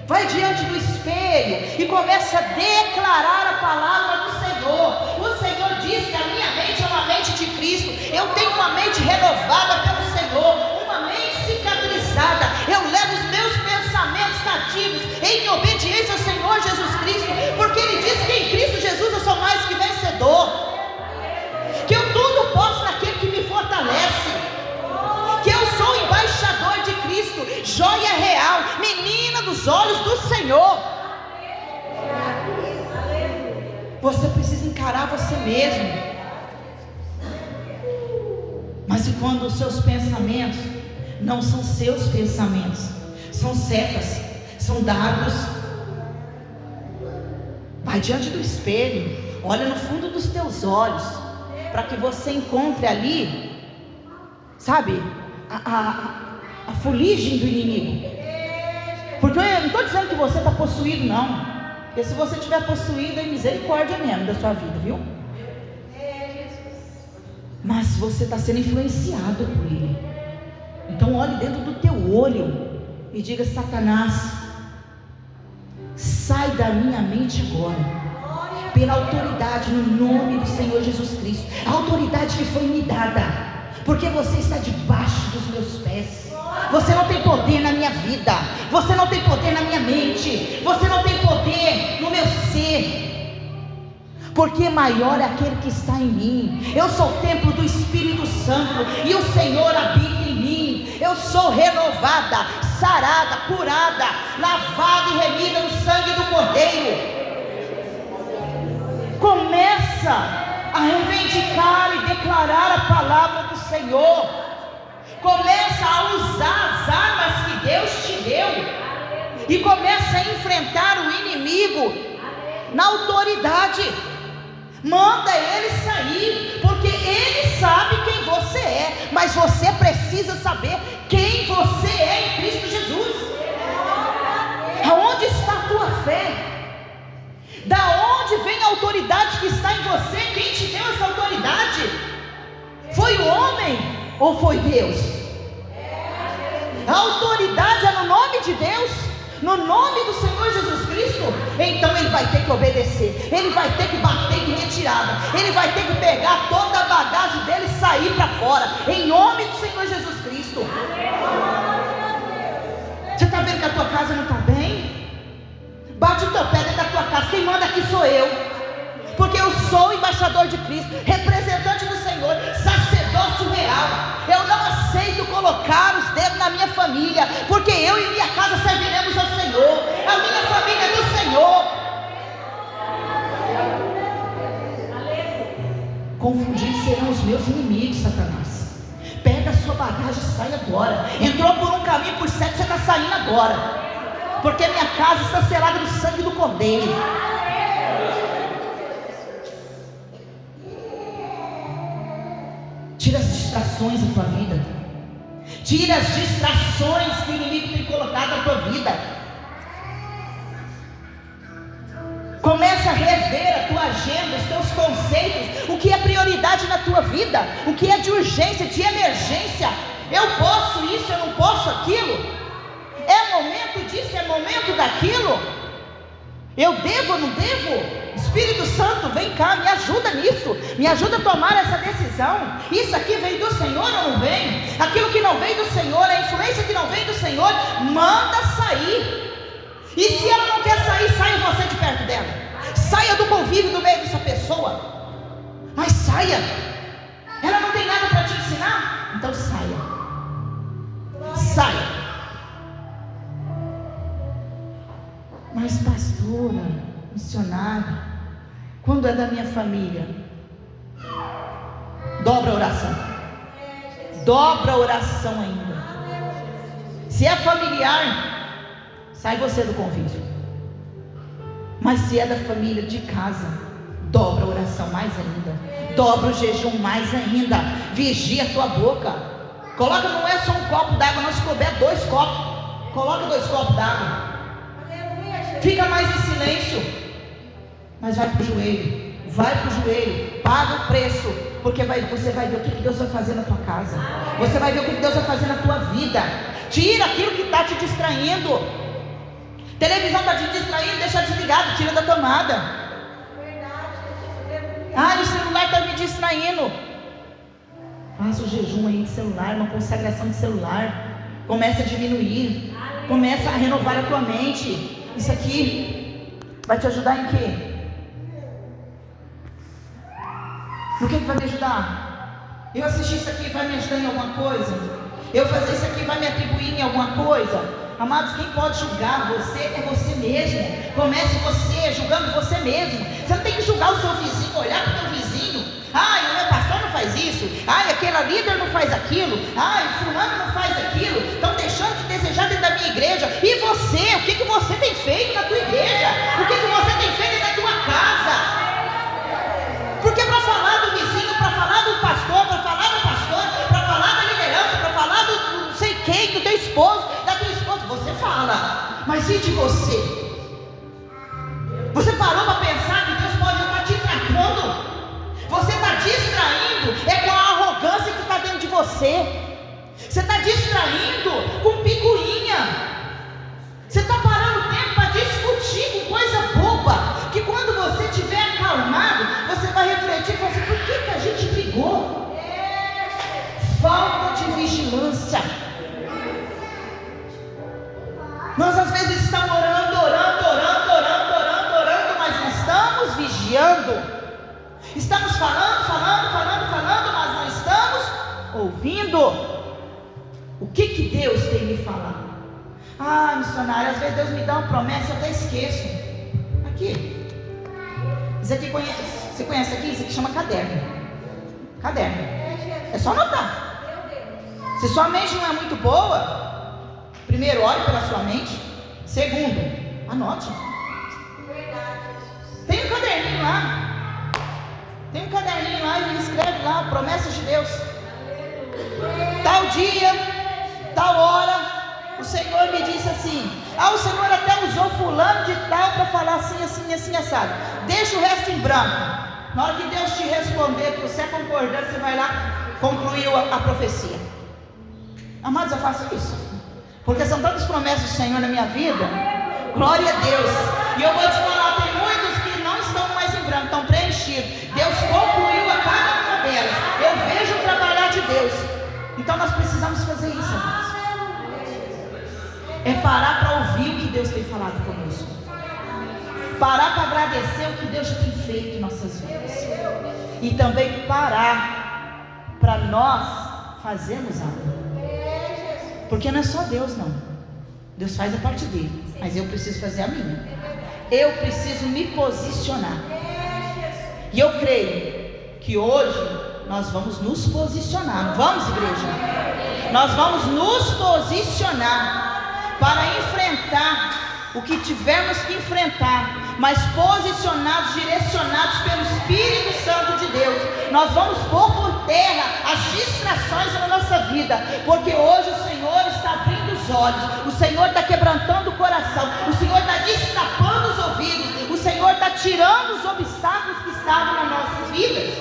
Vai diante do espelho e começa a declarar a palavra do Senhor. O Senhor diz que a minha mente é uma mente de Cristo. Eu tenho uma mente renovada pelo Senhor, uma mente cicatrizada. Eu levo os meus pensamentos cativos em obediência ao Senhor Jesus Cristo, porque Ele diz que em Cristo Jesus eu sou mais que vencedor, que eu tudo posso naquele que me fortalece, que eu sou embaixador de Cristo, joia real, menina dos olhos do Senhor. Você precisa encarar você mesmo. Mas e quando os seus pensamentos não são seus pensamentos, são setas, são dardos? Vai diante do espelho, olha no fundo dos teus olhos, para que você encontre ali, sabe, a fuligem do inimigo. Porque eu não estou dizendo que você está possuído, não. Porque se você estiver possuído, é misericórdia mesmo da sua vida, viu? Mas você está sendo influenciado por ele. Então olhe dentro do teu olho e diga: Satanás, sai da minha mente agora, pela autoridade no nome do Senhor Jesus Cristo, a autoridade que foi me dada, porque você está debaixo dos meus pés. Você não tem poder na minha vida, você não tem poder na minha mente, você não tem poder no meu ser, porque maior é aquele que está em mim. Eu sou o templo do Espírito Santo e o Senhor habita em mim. Eu sou renovada, sarada, curada, lavada e remida no sangue do Cordeiro. Começa a reivindicar e declarar a palavra do Senhor. Começa a usar as armas que Deus te deu e começa a enfrentar o inimigo na autoridade. Manda ele sair, porque ele sabe quem você é, mas você precisa saber quem você é em Cristo Jesus. Aonde está a tua fé? Da onde vem a autoridade que está em você? Quem te deu essa autoridade? Foi o homem ou foi Deus? A autoridade é no nome de Deus, no nome do Senhor Jesus Cristo. Então ele vai ter que obedecer, ele vai ter que bater em retirada, ele vai ter que pegar toda a bagagem dele e sair para fora, em nome do Senhor Jesus Cristo. Você está vendo que a tua casa não está bem? Bate o teu pé dentro da tua casa. Quem manda aqui sou eu, porque eu sou embaixador de Cristo, representante do Senhor, sacerdócio real. Eu não aceito colocar os dedos na minha família, porque eu e minha casa serviremos ao Senhor. A minha família é do Senhor. Confundidos serão os meus inimigos, Satanás. Pega a sua bagagem e sai agora. Entrou por um caminho, por certo você está saindo agora, porque minha casa está selada no sangue do Cordeiro. Tira as distrações da tua vida, Tira as distrações que o inimigo tem colocado na tua vida. Começa a rever a tua agenda, os teus conceitos, o que é prioridade na tua vida, o que é de urgência, de emergência. Eu posso isso, eu não posso aquilo. É momento disso, é momento daquilo. Eu devo ou não devo? Espírito Santo, vem cá, me ajuda nisso. Me ajuda a tomar essa decisão. Isso aqui vem do Senhor ou não vem? Aquilo que não vem do Senhor, a influência que não vem do Senhor, manda sair. E se ela não quer sair, saia você de perto dela. Saia do convívio do meio dessa pessoa. Mas saia. Ela não tem nada para te ensinar? Então saia. Saia. Mas pastora, missionária, quando é da minha família, dobra a oração. Dobra a oração ainda. Se é familiar, sai você do convívio. Mas se é da família, de casa, dobra a oração mais ainda. Dobra o jejum mais ainda. Vigia a tua boca. Coloca, não é só um copo d'água, não, se couber 2 copos. Coloca 2 copos d'água. Fica mais em silêncio. Mas vai para o joelho. Vai para o joelho. Paga o preço. Porque você vai ver o que Deus vai fazer na tua casa. Você vai ver o que Deus vai fazer na tua vida. Tira aquilo que está te distraindo. Televisão está te distraindo, deixa desligado, tira da tomada. Ah, o celular está me distraindo. Faça o jejum aí de celular, uma consagração de celular. Começa a diminuir. Começa a renovar a tua mente. Isso aqui vai te ajudar em quê? No que vai me ajudar? Eu assistir isso aqui vai me ajudar em alguma coisa? Eu fazer isso aqui vai me atribuir em alguma coisa? Amados, quem pode julgar você é você mesmo. Comece você julgando você mesmo. Você não tem que julgar o seu vizinho, olhar para o teu vizinho. Ai, o meu pastor não faz isso. Ai, aquela líder não faz aquilo. Ai, o fulano não faz aquilo. Estão deixando de desejar dentro da minha igreja. E você, o que você tem feito na tua igreja? O que você tem feito na tua casa? Porque para falar do vizinho, para falar do pastor, para falar da pastora, para falar da liderança, para falar do não sei quem, do teu esposo, da tua esposa, você fala. Mas e de você? Você parou para pensar que Deus pode estar te tratando? Você está distraindo é com a arrogância que está dentro de você. Você está distraindo com picuinha. Você está parando o tempo para discutir com coisa boba. Que quando você estiver acalmado, você vai refletir e falar assim: por que a gente brigou? Falta de vigilância. Nós às vezes estamos orando, mas não estamos vigiando. Estamos falando, mas não estamos ouvindo. O que Deus tem me falado? Ah, missionário, às vezes Deus me dá uma promessa, eu até esqueço. Aqui. Isso aqui você conhece aqui? Isso aqui chama caderno. Caderno. É só anotar. Se sua mente não é muito boa, primeiro, ore pela sua mente. Segundo, anote. Tem um caderninho lá. Tem um caderninho lá e escreve lá, promessas de Deus. Tal dia, tal hora, o Senhor me disse assim. Ah, o Senhor até usou fulano de tal para falar assim, assim, assim, assado. Deixa o resto em branco. Na hora que Deus te responder, que você é concordante, você vai lá, concluiu a profecia. Amados, eu faço isso. Porque são tantas promessas do Senhor na minha vida. Glória a Deus. E eu vou te falar, tem muitos que não estão mais em branco, estão preenchidos. Deus concluiu a cada uma delas. Eu vejo o trabalhar de Deus. Então nós precisamos fazer isso, amados. É parar para ouvir o que Deus tem falado conosco. Parar para agradecer o que Deus já tem feito em nossas vidas. E também parar para nós fazermos algo. Porque não é só Deus, não. Deus faz a parte dele, mas eu preciso fazer a minha. Eu preciso me posicionar. E eu creio que hoje nós vamos nos posicionar. Não vamos, igreja? Nós vamos nos posicionar para enfrentar o que tivermos que enfrentar, mas posicionados, direcionados pelo Espírito Santo de Deus, nós vamos pôr por terra as distrações na nossa vida, porque hoje o Senhor está abrindo os olhos, o Senhor está quebrantando o coração, o Senhor está destapando os ouvidos, o Senhor está tirando os obstáculos que estavam nas nossas vidas.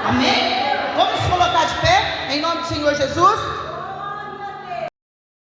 Amém? Vamos colocar de pé, em nome do Senhor Jesus.